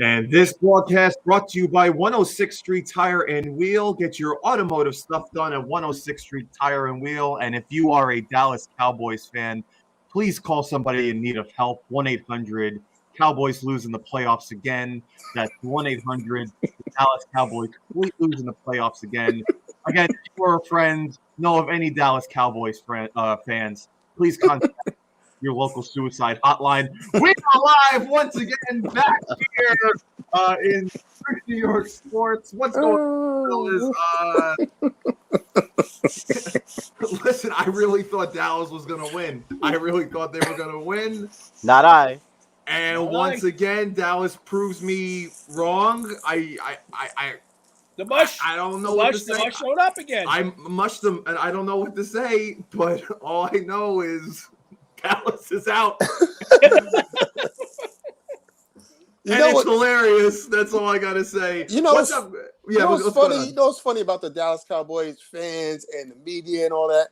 And this broadcast brought to you by 106th Street Tire and Wheel. Get your automotive stuff done at 106th Street Tire and Wheel. And if you are a Dallas Cowboys fan, please call somebody in need of help. 1-800 Cowboys lose in the playoffs again. That's 1-800 Dallas Cowboys lose in the playoffs again. Again, if you or a friend know of any Dallas Cowboys fans, please contact your local suicide hotline. We are live once again back here in New York sports. What's going on, fellas? Listen, I really thought Dallas was going to win. I really thought they were going to win. Not I. And once again, Dallas proves me wrong. The mush. I don't know what to say. The mush showed up again. I mushed them, and I don't know what to say. But all I know is Dallas is out. It's hilarious. That's all I gotta say. What's up? Yeah, what's funny? You know what's funny about the Dallas Cowboys fans and the media and all that?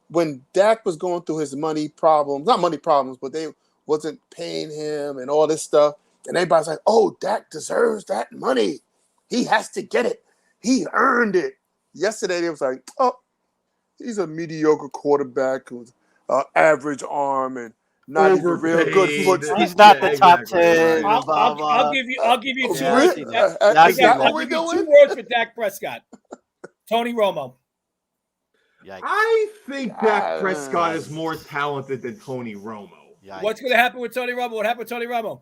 When Dak was going through his money problems, not money problems, but they wasn't paying him and all this stuff, and everybody's like, "Oh, Dak deserves that money. He has to get it. He earned it." Yesterday, they was like, "Oh, he's a mediocre quarterback who's average arm and not even real good foot. He's not the top 10. I'll give you two. I'll give you 2 words for Dak Prescott. Tony Romo. Yikes. I think Dak Prescott is more talented than Tony Romo. Yikes. What's going to happen with Tony Romo? What happened with Tony Romo?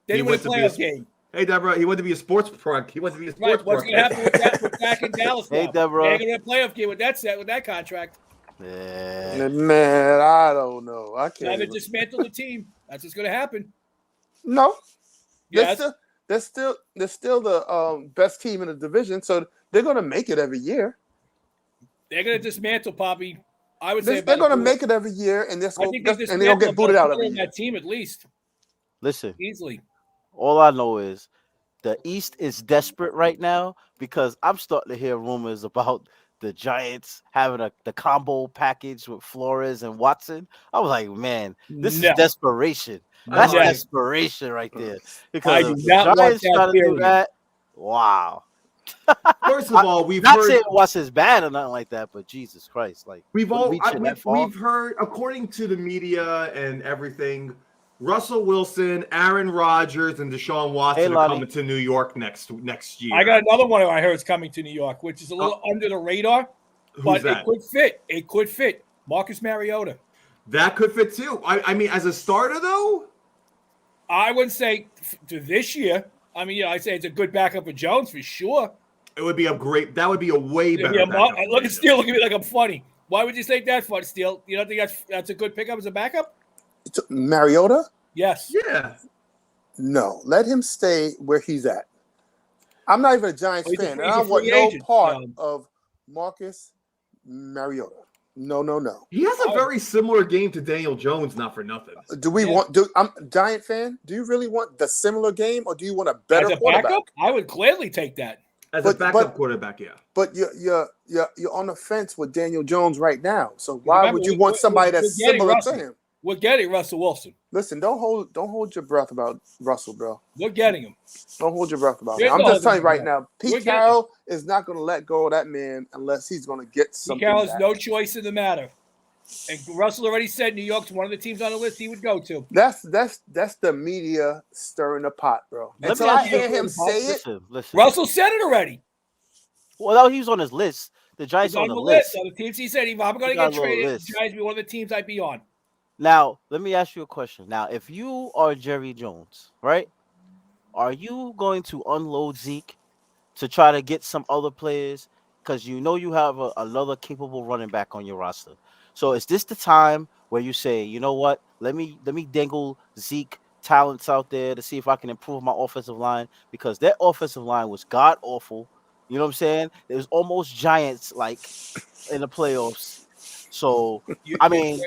They didn't win a playoff game. Hey, Deborah, he wanted to be a sports pro. He wanted to be a sports What's going to happen with Dak in Dallas now? Hey, Deborah. They're going to win a playoff game with that contract. Yeah. Man, I don't know. I can't. Never dismantle the team. That's what's going to happen. No. Yes. They're still the best team in the division, so they're going to make it every year. They're going to dismantle, Poppy. I would say they're going to make it every year, and they're going to get booted out every year. That team at least. Listen, easily. All I know is the East is desperate right now because I'm starting to hear rumors about the Giants having the combo package with Flores and Watson. I was like, man, this is desperation. That's desperation right there. Because if the Giants trying to do that, wow. First of all, we've not heard, saying Watson's bad or nothing like that, but Jesus Christ, like we've heard, according to the media and everything, Russell Wilson, Aaron Rodgers, and Deshaun Watson are coming to New York next year. I got another one I heard is coming to New York, which is a little under the radar, but it could fit. It could fit. Marcus Mariota. That could fit too. I mean, as a starter though, I would say to this year. I mean, I'd say it's a good backup for Jones for sure. It would be a way better backup. Look at Steele looking at me like I'm funny. Why would you think that for Steele? You don't think that's a good pickup as a backup? Mariota? Yes. Yeah. No, let him stay where he's at. I'm not even a Giants fan, and I want no part of Marcus Mariota. No. He has a very similar game to Daniel Jones, not for nothing. I'm a Giant fan. Do you really want the similar game, or do you want a better quarterback? Backup? I would gladly take that. As a backup quarterback, yeah. But you're on the fence with Daniel Jones right now. So why would you want somebody that's similar to him? We're getting Russell Wilson. Listen, don't hold your breath about Russell, bro. We're getting him. Don't hold your breath about him. I'm just telling you right now, Pete Carroll is not going to let go of that man unless he's going to get something. Pete Carroll has no choice in the matter. And Russell already said New York's one of the teams on the list he would go to. That's the media stirring the pot, bro. Until I hear him say it. Listen. Russell said it already. Well, he was on his list. The Giants on the list. On the teams he said, if I'm going to get traded, the Giants be one of the teams I'd be on. Now, let me ask you a question. Now, if you are Jerry Jones, right, are you going to unload Zeke to try to get some other players? Because you know you have another capable running back on your roster. So is this the time where you say, you know what, let me dangle Zeke talents out there to see if I can improve my offensive line? Because that offensive line was god-awful. You know what I'm saying? It was almost Giants-like in the playoffs. So, I mean,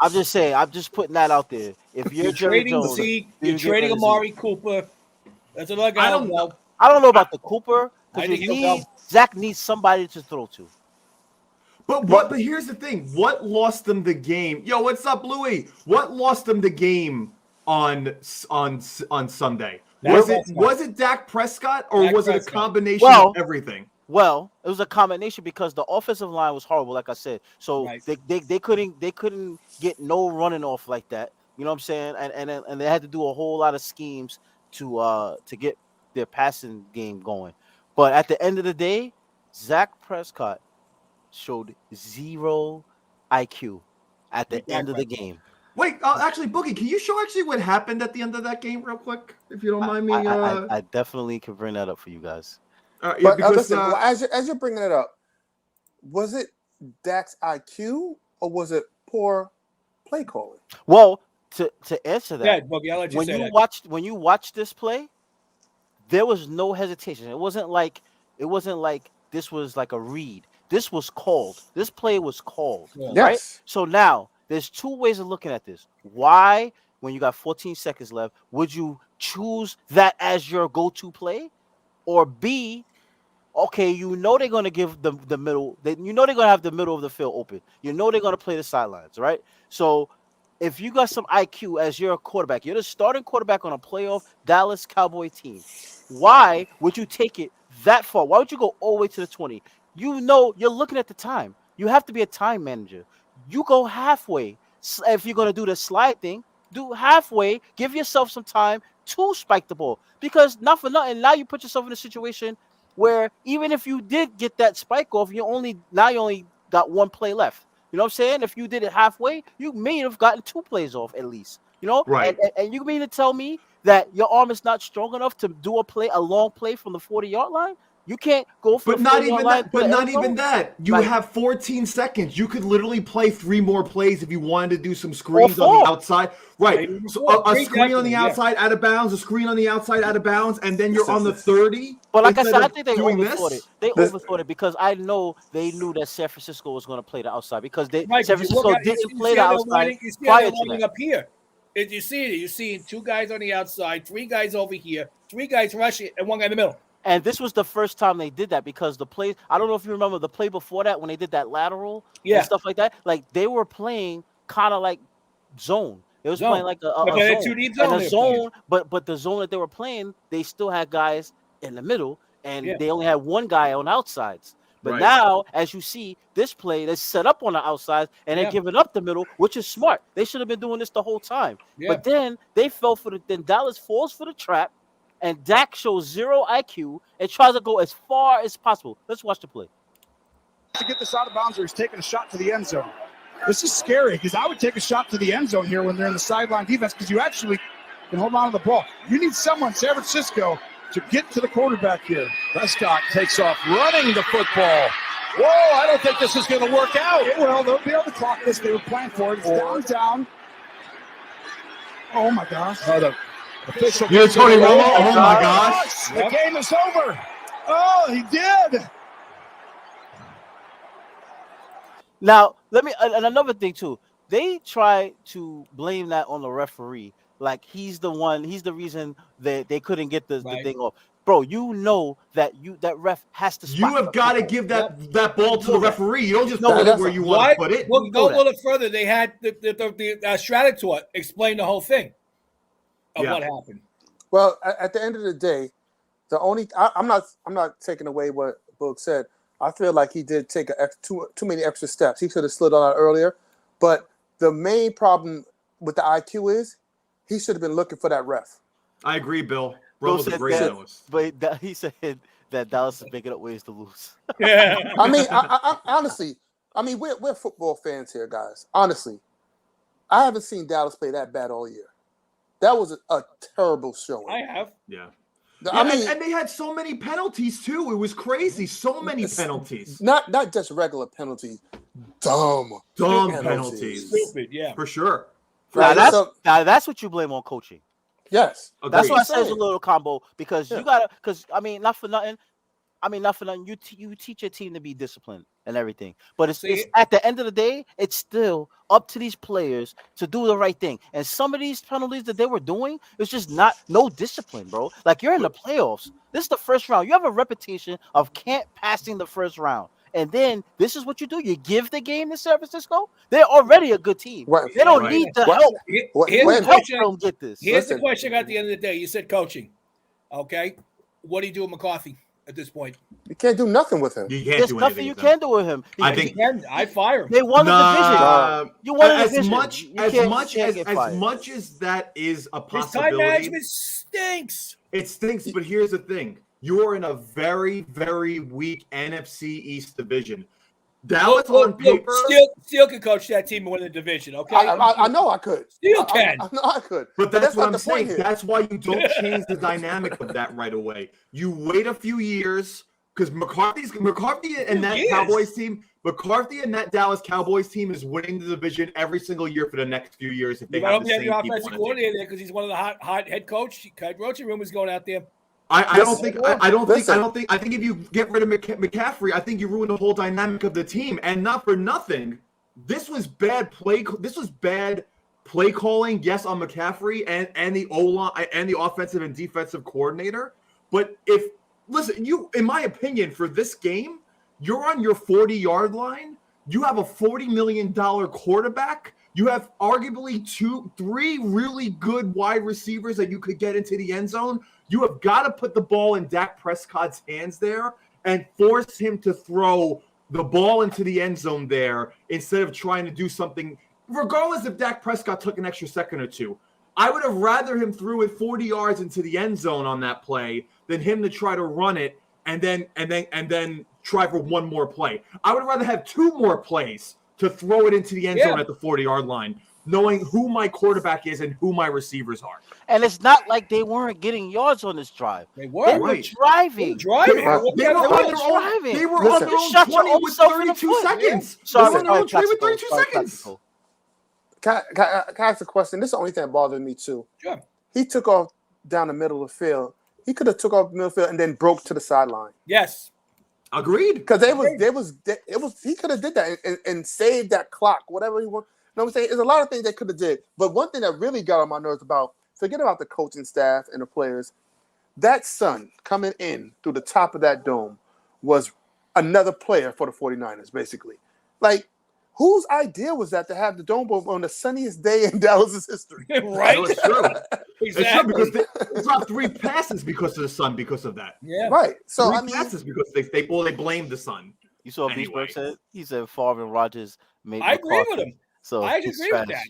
I'm just saying, I'm just putting that out there. If you're Jerry Jones, Zeke, you're trading Amari Cooper. That's another guy. I don't know about the Cooper. Zach needs somebody to throw to. But here's the thing. What lost them the game? Yo, what's up, Louie? What lost them the game on Sunday? Was it Dak Prescott or was it a combination of everything? Well, it was a combination because the offensive line was horrible, like I said. So they couldn't get no running off like that. You know what I'm saying? And they had to do a whole lot of schemes to get their passing game going. But at the end of the day, Dak Prescott showed zero IQ at the end of the game. Wait, actually, Boogie, can you show what happened at the end of that game real quick, if you don't mind me? I definitely can bring that up for you guys. But listen, as you're bringing it up, was it Dak's IQ or was it poor play calling? Well, to answer that, yeah, Boogie, I'll let you when you watched this play, there was no hesitation. It wasn't like this was like a read. This was called. This play was called. Yeah. Right? Yes. So now there's two ways of looking at this. Why, when you got 14 seconds left, would you choose that as your go-to play? Or B, okay, you know they're going to give the middle. You know they're going to have the middle of the field open. You know they're going to play the sidelines, right? So if you got some IQ as your quarterback, you're the starting quarterback on a playoff Dallas Cowboy team, why would you take it that far? Why would you go all the way to the 20? You know you're looking at the time. You have to be a time manager. You go halfway. If you're going to do the slide thing, do halfway. Give yourself some time to spike the ball. Because not for nothing, now you put yourself in a situation where even if you did get that spike off, you only got one play left. You know what I'm saying? If you did it halfway, you may have gotten 2 plays off at least. You know? Right. And you mean to tell me that your arm is not strong enough to do a long play from the 40-yard line? You can't go for not even that. But not even that. You have 14 seconds. You could literally play 3 more plays if you wanted to do some screens on the outside. Right. So a screen on the outside out of bounds, a screen on the outside out of bounds, and then you're on the 30. But like I said, I think they overthought it. They overthought it because I know they knew that San Francisco was going to play the outside because San Francisco didn't play the outside prior to that. Up here. If you see it, you're seeing 2 guys on the outside, 3 guys over here, 3 guys rushing, and 1 guy in the middle. And this was the first time they did that because the play, I don't know if you remember the play before that when they did that lateral and stuff like that. Like they were playing kind of like zone. It was playing like a zone. But the zone that they were playing, they still had guys in the middle and they only had 1 guy on outsides. But now, as you see, this play, they set up on the outside and they're giving up the middle, which is smart. They should have been doing this the whole time. Yeah. But then they fell for then Dallas falls for the trap. And Dak shows 0 IQ and tries to go as far as possible. Let's watch the play. To get this out of bounds, or he's taking a shot to the end zone. This is scary because I would take a shot to the end zone here when they're in the sideline defense because you actually can hold on to the ball. You need someone, San Francisco, to get to the quarterback here. Prescott takes off running the football. Whoa, I don't think this is going to work out. Well, they'll be able to clock this. They were playing for it. It's down. Oh, my gosh. You're Tony Romo? Oh, my gosh. The game is over. Oh, he did. Now, and another thing, too. They try to blame that on the referee. Like, he's the reason that they couldn't get the thing off. Bro, you know that ref has to spot. You have got to give that ball to the referee. You don't just put it where you want to put it. Well, go a little further. They had the Stratator explain the whole thing of what happened. Well, at the end of the day, I'm not taking away what Boog said. I feel like he did take too many extra steps. He should have slid on out earlier. But the main problem with the IQ is he should have been looking for that ref. I agree, Bill. Romo's a great analyst. But he said that Dallas is making up ways to lose. Yeah. I mean, I honestly, we're football fans here, guys. Honestly, I haven't seen Dallas play that bad all year. That was a terrible showing. I have. Yeah. I mean, and they had so many penalties too. It was crazy. So many penalties. Not just regular penalties. Dumb penalties. Stupid, yeah. For sure. Now that's what you blame on coaching. Yes. That's why I said it's a little combo because you gotta. Because not for nothing. You teach your team to be disciplined and everything, but it's at the end of the day, it's still up to these players to do the right thing. And some of these penalties that they were doing, it's just no discipline, bro. Like you're in the playoffs. This is the first round. You have a reputation of can't passing the first round. And then this is what you do. You give the game to San Francisco. They're already a good team. They don't need the help. Here's the question at the end of the day. You said coaching. Okay, what do you do with McCarthy at this point? You can't do nothing with him. You can't There's do nothing anything you with can do with him. I think I fire him. They won the division. You won the as division. much as that is a His possibility. time management stinks. It stinks, but here's the thing: you're in a very, very weak NFC East division. Dallas on paper, Steele can coach that team and win the division. Okay, I know I could. Steele can. I know I could. but that's what not I'm the point saying. here. That's why you don't change the dynamic of that right away. You wait a few years because McCarthy and that Cowboys team, McCarthy and that Dallas Cowboys team is winning the division every single year for the next few years. If they have the same people offensive coordinator there because he's one of the hot head coach. Coach rumors going out there. I think if you get rid of McCaffrey, I think you ruin the whole dynamic of the team. And not for nothing, this was bad play calling. Yes, on McCaffrey and the O-line and the offensive and defensive coordinator. But in my opinion, for this game, you're on your 40-yard line. You have a $40 million quarterback. You have arguably 3 really good wide receivers that you could get into the end zone. You have got to put the ball in Dak Prescott's hands there and force him to throw the ball into the end zone there instead of trying to do something. Regardless if Dak Prescott took an extra second or two, I would have rather him threw it 40 yards into the end zone on that play than him to try to run it and then try for one more play. I would rather have 2 more plays to throw it into the end zone at the 40-yard line, knowing who my quarterback is and who my receivers are. And it's not like they weren't getting yards on this drive. They were. They were driving. They were on their own 20 with 32 seconds. They were on their own 20 with 32 seconds. Can I ask a question? This is the only thing that bothered me too. Sure. He took off down the middle of the field. He could have took off the middle of the field and then broke to the sideline. Yes. Agreed. Because he could have did that and saved that clock, whatever he want. You know what I'm saying? There's a lot of things they could have did. But one thing that really got on my nerves forget about the coaching staff and the players. That sun coming in through the top of that dome was another player for the 49ers, basically. Like, whose idea was that to have the dome on the sunniest day in Dallas' history? Right? No, it's true. Exactly. It's true because they dropped 3 passes because of the sun because of that. Yeah. Right. So, 3 passes because they blamed the sun. You saw what Beachburg said? He said Favre and Rodgers made I agree with him. So I agree with that.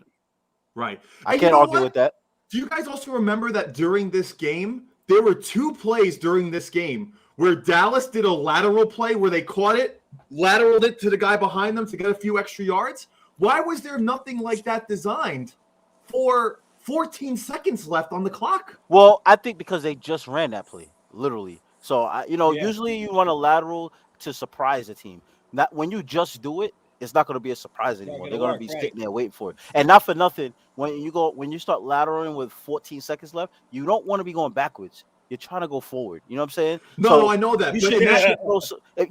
Right. I can't argue with that. Do you guys also remember that during this game, there were 2 plays during this game where Dallas did a lateral play where they caught it, lateraled it to the guy behind them to get a few extra yards? Why was there nothing like that designed for 14 seconds left on the clock? Well, I think because they just ran that play, literally. So, usually you run a lateral to surprise a team. Not when you just do it, it's not going to be a surprise anymore. They're going to be sitting there waiting for it. And not for nothing, when you start lateraling with 14 seconds left, you don't want to be going backwards. You're trying to go forward. You know what I'm saying? No, I know that. You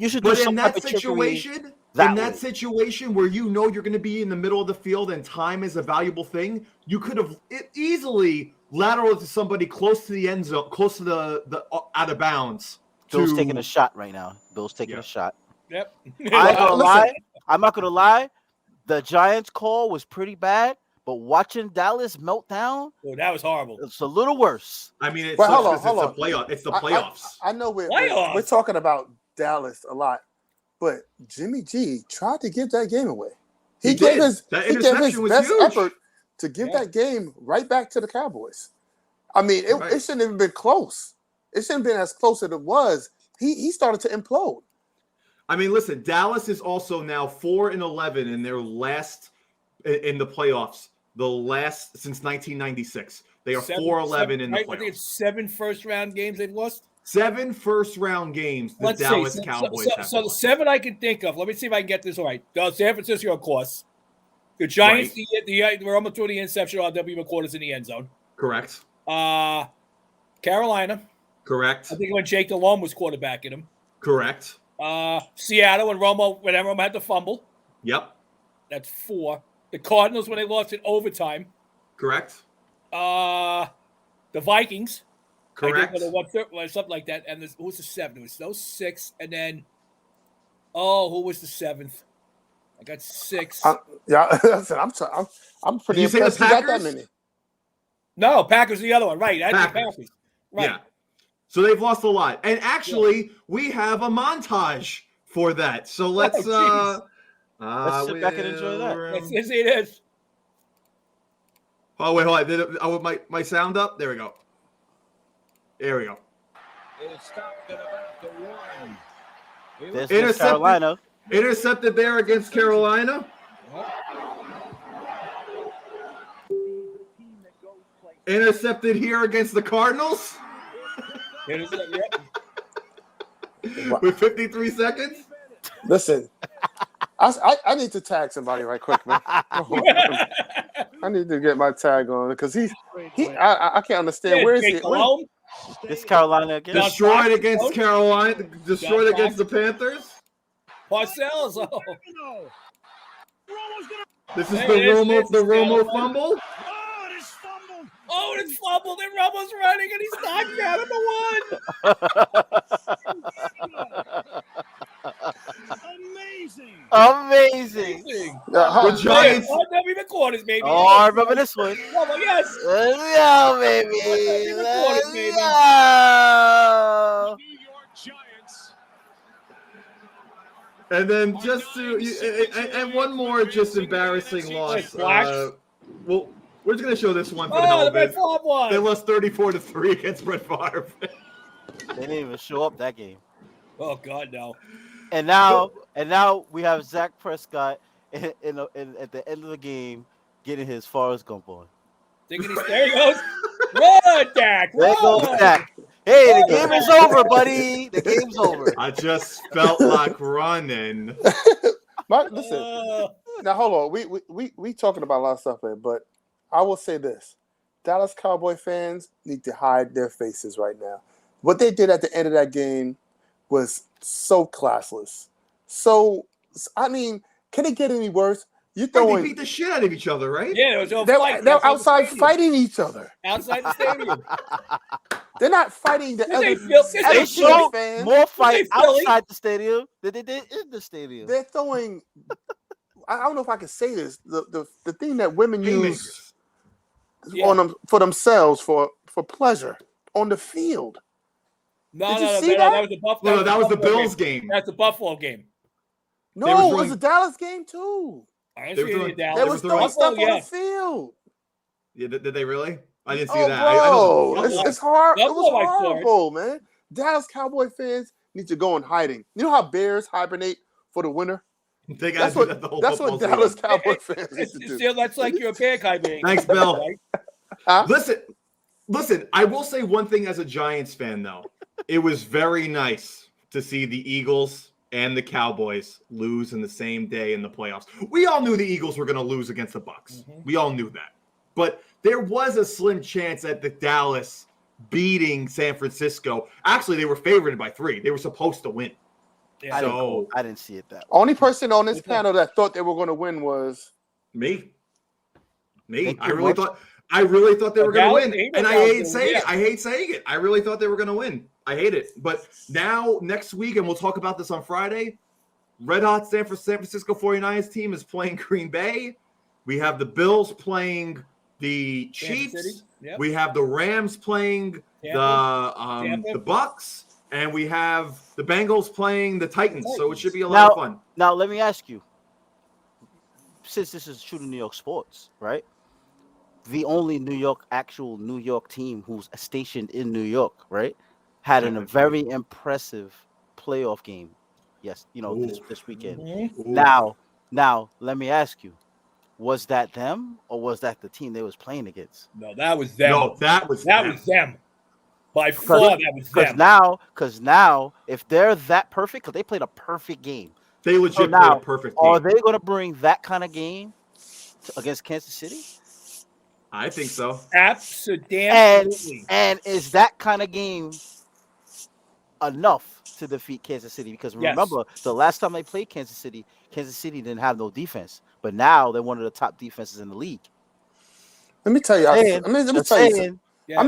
should do some type of trickery. In that situation where you know you're going to be in the middle of the field and time is a valuable thing, you could have easily lateraled to somebody close to the end zone, close to the out of bounds. Bill's taking a shot right now. Bill's taking a shot. Yep. I'm not gonna lie. The Giants call was pretty bad, but watching Dallas melt down, that was horrible. It's a little worse. I mean, it's hold a playoff. It's the playoffs. I know we're talking about Dallas a lot, but Jimmy G tried to give that game away. He gave his best effort to give that game right back to the Cowboys. I mean, it shouldn't have been close. It shouldn't have been as close as it was. He started to implode. I mean, listen, Dallas is also now 4-11 in their last in the playoffs. The last since 1996. They are 4-11 in the playoffs. I think it's 7 first-round games they've lost. 7 first-round games the Dallas Cowboys have So the lost. 7 I can think of. Let me see if I can get this right. San Francisco, of course. The Giants, we're almost through the inception of W. McCourt's in the end zone. Correct. Carolina. Correct. I think when Jake Delhomme was quarterbacking him. Correct. Seattle when Romo had to fumble. Yep. That's 4. The Cardinals when they lost in overtime. Correct. The Vikings. Correct. Something like that. And who was the 7th? It was those 6. And then, who was the 7th? I got 6. I'm pretty impressed you got that many. No, Packers the other one. Right. Packers. Right. Yeah. So they've lost a lot. And actually, we have a montage for that. So let's sit back and enjoy that. Let's see this. Oh, wait, hold on. My sound up? There we go. There we go. There's Carolina. Intercepted there against Carolina. Intercepted here against the Cardinals. With 53 seconds. Listen, I need to tag somebody right quick, man. I need to get my tag on because I can't understand. Where is he? This Carolina again. Destroyed against Carolina. Destroyed against the Panthers. Parcells. This is the Romo fumble. Oh, it's fumbled and Romo's running and he's knocked out of the one. Amazing. The Giants. Even quarters, baby. Oh, I remember this one. Romo, yes. Let's go, baby. Let's go. And then and one more just embarrassing loss. Well, we're just gonna show this one for the hell of it. They lost 34-3 against Brett Favre. They didn't even show up that game. Oh God, no. And now we have Zach Prescott at the end of the game getting his Forrest Gump on. There he goes. Run, Dak. There goes Dak. Hey, the game is over, buddy. The game's over. I just felt like running. Listen, now hold on. We talking about a lot of stuff there, but I will say this: Dallas Cowboy fans need to hide their faces right now. What they did at the end of that game was so classless. So, I mean, can it get any worse? They beat the shit out of each other, right? Yeah, they're outside fighting each other. Outside the stadium. They're not fighting the other They showed fans. more fight outside the stadium than they did in the stadium. They're throwing. I don't know if I can say this. The thing that women use on them for themselves for pleasure on the field. No, Did you see that? That was the Buffalo. No, that was the Bills game. That's the Buffalo game. No, it was a Dallas game too. I didn't see any of Dallas. They was throwing stuff on the field. Yeah, did they really? I didn't see that. Bro, it's hard. It was horrible, man. Dallas Cowboy fans need to go in hiding. You know how bears hibernate for the winter? That's what Dallas Cowboy fans need to do. Still, that's like your bear hibernating. Thanks, Bill. Right? Huh? Listen. I will say one thing as a Giants fan, though. It was very nice to see the Eagles and the Cowboys lose in the same day in the playoffs. We all knew the Eagles were going to lose against the Bucs. Mm-hmm. We all knew that. But there was a slim chance at the Dallas beating San Francisco. Actually, they were favored by 3. They were supposed to win. Yeah, I didn't see it that way. Only person on this panel that thought they were going to win was me. I really thought they were going to win, and I hate saying it. I hate saying it. I really thought they were going to win. I hate it. But now, next week, and we'll talk about this on Friday, Red Hot San Francisco 49ers team is playing Green Bay. We have the Bills playing the Chiefs. Yep. We have the Rams playing the Bucks. And we have the Bengals playing the Titans. So it should be a lot of fun. Now, let me ask you, since this is true to New York sports, right? The only actual New York team who's stationed in New York, right, had a very impressive playoff game. Yes, this weekend. Mm-hmm. Now, let me ask you, was that them or was that the team they was playing against? No, that was them. No, that was them. By far, that was them. Because now, if they're that perfect, because they played a perfect game. They legit played a perfect game. Are they going to bring that kind of game against Kansas City? I think so. Absolutely. And is that kind of game enough to defeat Kansas City? Because remember, the last time they played Kansas City didn't have no defense. But now they're one of the top defenses in the league. Let me tell you. I'm going to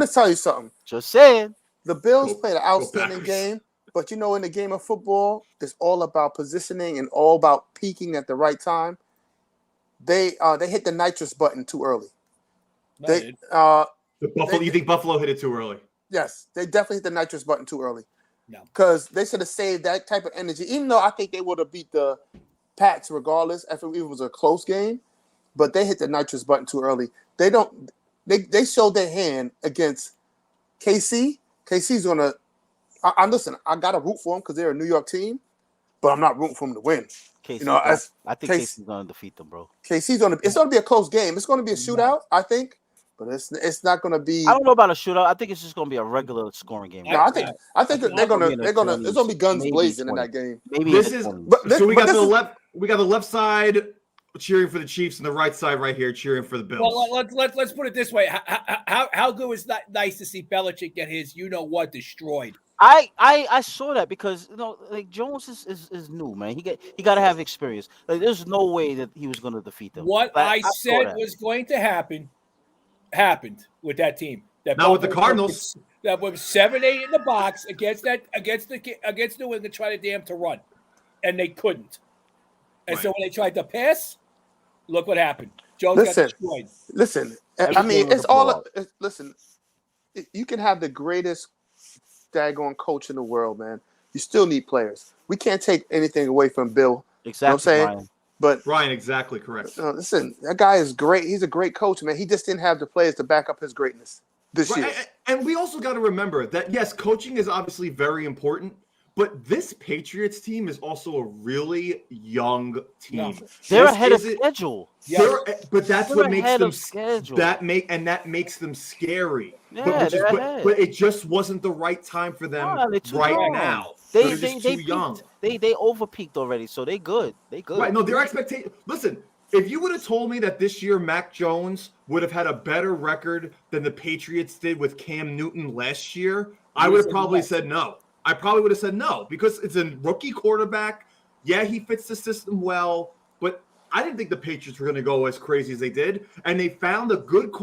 tell you something. Just saying. The Bills played an outstanding game. But, in the game of football, it's all about positioning and all about peaking at the right time. They hit the nitrous button too early. You think Buffalo hit it too early? Yes, they definitely hit the nitrous button too early. No. Because they should have saved that type of energy, even though I think they would have beat the Pats regardless if it was a close game. But they hit the nitrous button too early. They showed their hand against KC. KC's gonna. Listen. I gotta root for them because they're a New York team, but I'm not rooting for them to win. KC, I think KC's gonna defeat them, bro. KC's gonna. It's gonna be a close game. It's gonna be a shootout, I think, but it's not gonna be. I don't know about a shootout. I think it's just gonna be a regular scoring game. No, I think they're gonna. It's gonna be guns blazing 20. in that game. Maybe so we got the left. We got the left side cheering for the Chiefs and the right side right here cheering for the Bills. Well, let's put it this way: how good was that? Nice to see Belichick get his destroyed. I saw that because like Jones is new, man. He got to have experience. Like there's no way that he was going to defeat them. What I said was going to happen happened with that team. Now with the Cardinals, that was 7-8 in the box against New England, tried to run, and they couldn't. And so when they tried to pass, look what happened. Jones got destroyed. Listen. I mean, it's all. Listen, you can have the greatest daggone coach in the world, man. You still need players. We can't take anything away from Bill. Exactly. You know what I'm saying? Ryan. But Ryan, exactly correct. Listen, that guy is great. He's a great coach, man. He just didn't have the players to back up his greatness this year. And we also got to remember that, yes, coaching is obviously very important, but this Patriots team is also a really young team. No, they're ahead of schedule. But that's what makes them that makes them scary. Yeah, but it just wasn't the right time for them right now. They're just too young. They overpeaked already, so they good. Right? No, their expectation. Listen, if you would have told me that this year Mac Jones would have had a better record than the Patriots did with Cam Newton last year, I would have probably said no. I probably would have said no because it's a rookie quarterback. Yeah, he fits the system well, but I didn't think the Patriots were going to go as crazy as they did. And they found a good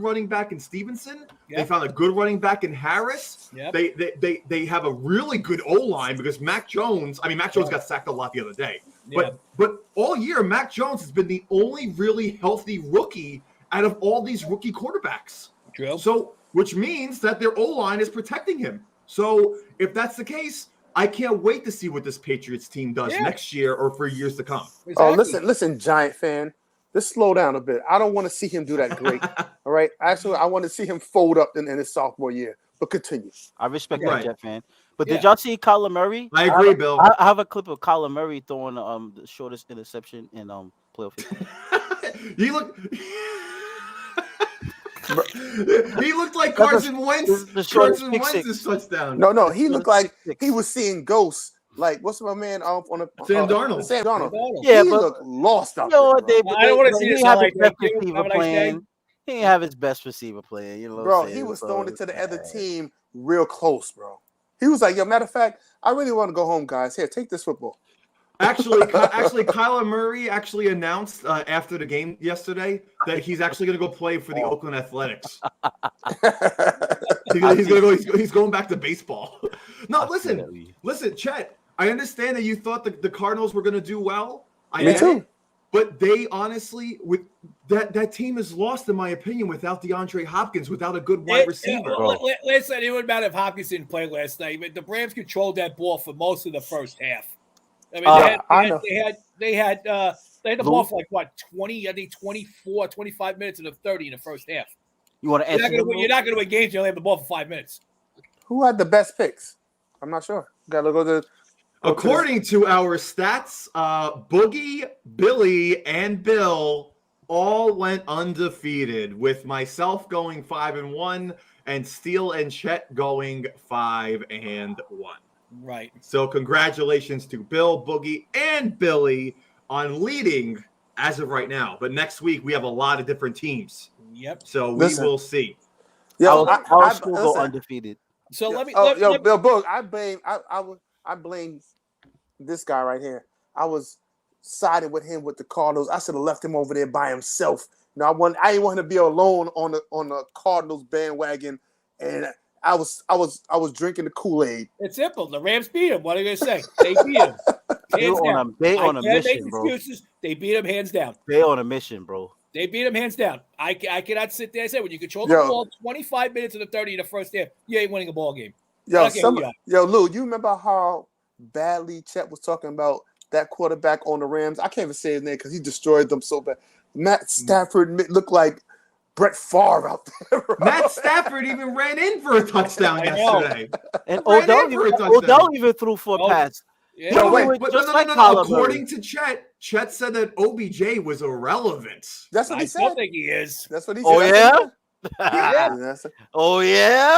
running back in Stevenson. Yep. They found a good running back in Harris. Yep. They have a really good O-line because Mac Jones got sacked a lot the other day. Yep. But all year, Mac Jones has been the only really healthy rookie out of all these rookie quarterbacks. True. So, which means that their O-line is protecting him. So if that's the case, I can't wait to see what this Patriots team does next year or for years to come. Exactly. Oh, listen, Giant fan. Just slow down a bit. I don't want to see him do that great. All right. Actually, I want to see him fold up in his sophomore year. But continue. I respect that, Jet fan. But did y'all see Kyler Murray? I agree, Bill. I have a clip of Kyler Murray throwing the shortest interception in playoff history. He looked like Carson Wentz. Carson Wentz's touchdown. No, he looked like he was seeing ghosts. Like, what's my man on the Sam Darnold? Sam Darnold. Yeah, he looked lost out there. I don't want to see this. He didn't have his best receiver playing. You know, bro, he was throwing it to the other team real close, bro. He was like, "Yo, matter of fact, I really want to go home, guys. Here, take this football." Actually, Kyler Murray actually announced after the game yesterday that he's actually going to go play for the Oakland Athletics. He's going back to baseball. No, listen, Chet. I understand that you thought the Cardinals were going to do well. Me too. But they honestly, with that team is lost, in my opinion, without DeAndre Hopkins, without a good wide receiver. Listen, it wouldn't matter if Hopkins didn't play last night. But the Rams controlled that ball for most of the first half. I mean, they had the ball for like what 20, I think 24, 25 minutes in the 30 in the first half. You want to answer? You're not going to win games. You only have the ball for 5 minutes. Who had the best picks? I'm not sure. Got to go to. According to our stats, Boogie, Billy, and Bill all went undefeated, with myself going 5-1 and Steele and Chet going 5-1. Right. So congratulations to Bill, Boogie, and Billy on leading as of right now. But next week we have a lot of different teams. Yep. So we will see. I'll still go undefeated. So let me. Bill, Boog, I blame this guy right here. I was siding with him with the Cardinals. I should have left him over there by himself. I didn't want him to be alone on the Cardinals bandwagon, and I was drinking the Kool-Aid. It's simple. The Rams beat him. What are you gonna say? They beat him. They on a mission, bro. Excuses. They beat him hands down. They on a mission, bro. They beat them hands down. I cannot sit there and say when you control the ball 25 minutes of the 30 in the first half, you ain't winning a ball game. Lou, you remember how badly Chet was talking about that quarterback on the Rams? I can't even say his name because he destroyed them so bad. Matt Stafford looked like Brett Favre out there. Bro. Matt Stafford even ran in for a touchdown yesterday. And Odell even threw for a pass. Yeah. No. According to Chet said that OBJ was irrelevant. That's what he said. I don't think he is. That's what he said. Oh, yeah? Yeah. Oh, yeah?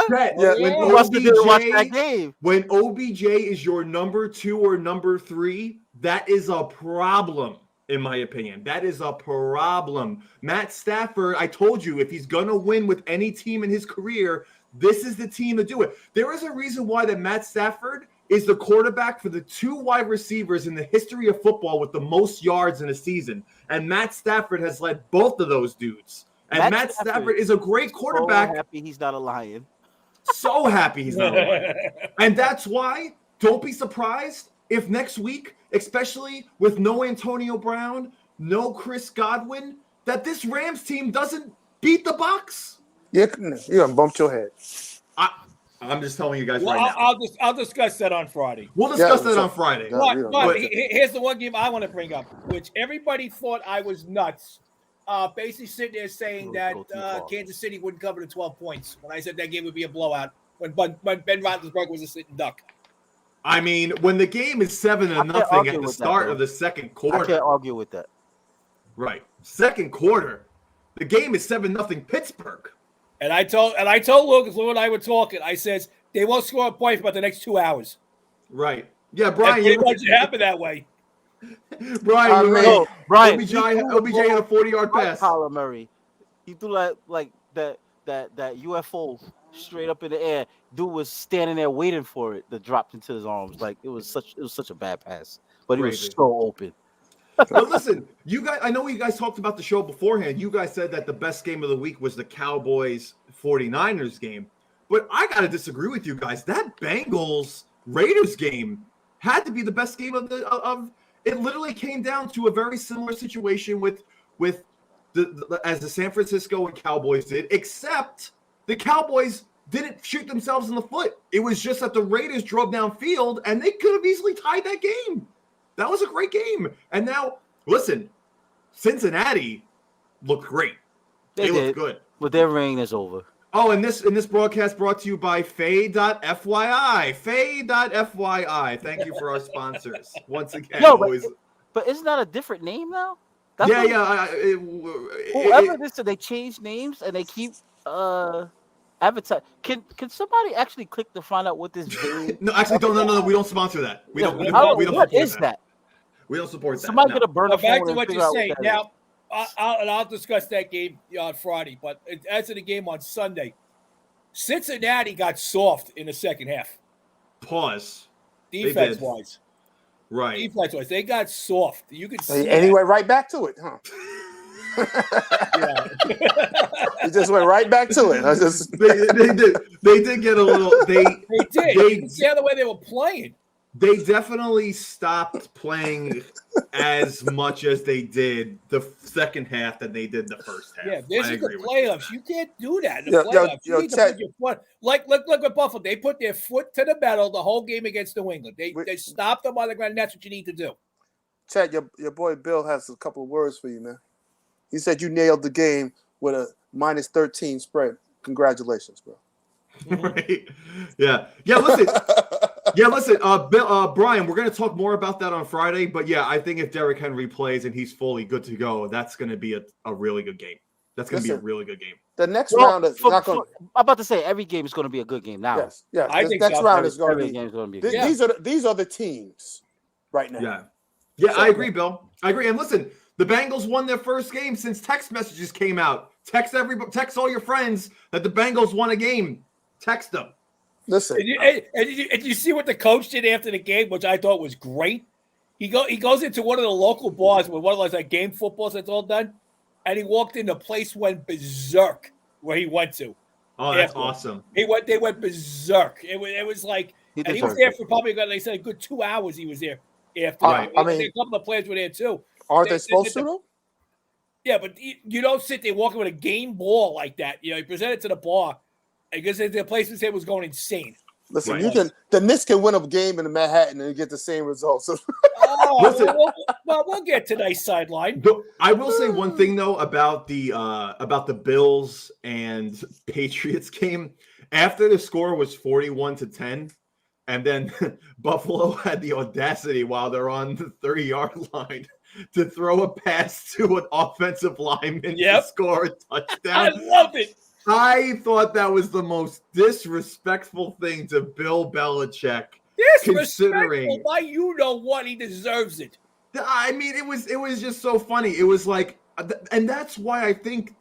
When OBJ is your number 2 or number 3, that is a problem. In my opinion, that is a problem. Matt Stafford, I told you, if he's going to win with any team in his career, this is the team to do it. There is a reason why that Matt Stafford is the quarterback for the 2 wide receivers in the history of football with the most yards in a season. And Matt Stafford has led both of those dudes. And Matt Stafford is a great quarterback. So happy he's not a Lion. So happy he's not a Lion. And that's why, don't be surprised if next week, especially with no Antonio Brown, no Chris Godwin, that this Rams team doesn't beat the Bucs. You're gonna bump your head. I'm just telling you guys right now. I'll discuss that on Friday. We'll discuss that on Friday. But here's the one game I want to bring up, which everybody thought I was nuts. Basically sitting there saying that Kansas City wouldn't cover the 12 points when I said that game would be a blowout when Ben Roethlisberger was a sitting duck. I mean, when the game is 7-0 at the start of the second quarter. I can't argue with that. Right. Second quarter. The game is 7-0 Pittsburgh. And I told Lucas, Lou and I were talking. I says they won't score a point for about the next 2 hours. Right. Yeah, Brian. It happened that way. Brian, Brian. OBJ had a 40-yard pass. Kyler Murray. He threw like that UFO straight up in the air. Dude was standing there waiting for it to drop into his arms. Like it was such a bad pass. But he was so open. But listen, you guys, I know you guys talked about the show beforehand. You guys said that the best game of the week was the Cowboys 49ers game. But I got to disagree with you guys. That Bengals Raiders game had to be the best game of it literally came down to a very similar situation with as the San Francisco and Cowboys did, except the Cowboys didn't shoot themselves in the foot. It was just that the Raiders drove downfield and they could have easily tied that game. That was a great game. And now, listen, Cincinnati looked great. They looked good. But their reign is over. Oh, and this broadcast brought to you by Fay.FYI. Fay.FYI. Thank you for our sponsors. Once again. But isn't that a different name now? Whoever this is, they change names and they keep advertise. Can somebody actually click to find out what this is? No, actually, no. We don't sponsor that. We don't what is that? We don't support that. Somebody gonna burn a phone. Back to what you're saying now. I'll discuss that game on Friday, but as of the game on Sunday, Cincinnati got soft in the second half. Pause. Defense-wise. Right. Defense-wise. They got soft. You can see anyway, right back to it, huh? You just went right back to it. They did get a little. They did. You can see the way they were playing. They definitely stopped playing as much as they did the second half than they did the first half. Yeah, this is the playoffs. You can't do that in the playoffs. You need to put your foot. Look at Buffalo. They put their foot to the metal the whole game against New England. They stopped them on the ground. And that's what you need to do. Chet, your boy Bill has a couple of words for you, man. He said you nailed the game with a -13 spread. Congratulations, bro. Right? Yeah. Listen. Brian, we're going to talk more about that on Friday. But yeah, I think if Derrick Henry plays and he's fully good to go, that's going to be a really good game. That's going to be a really good game. The next round is not going. I'm about to say every game is going to be a good game now. Yes. Yeah. I think next round is going to be. These are the teams right now. Yeah. I agree, Bill. I agree. And listen, the Bengals won their first game since text messages came out. Text all your friends that the Bengals won a game. Text them. Listen, and you see what the coach did after the game, which I thought was great. He goes into one of the local bars with one of those game footballs that's all done, and he walked in. The place went berserk where he went to. Oh, that's awesome. They went berserk. It was like, and he was there for probably, they said, a good 2 hours. He was there after. I mean, a couple of players were there too. Aren't they supposed to though? Yeah, but you don't sit there walking with a game ball like that. You present it to the bar. I guess the placement said was going insane. Listen, the Knicks can win a game in Manhattan and get the same results. Listen, we'll get to nice sideline. I will say one thing though about the Bills and Patriots game. After the score was 41-10, and then Buffalo had the audacity while they're on the 30-yard line to throw a pass to an offensive lineman to score a touchdown. I love it. I thought that was the most disrespectful thing to Bill Belichick. Considering why he deserves it. I mean, it was just so funny. It was like, and that's why I think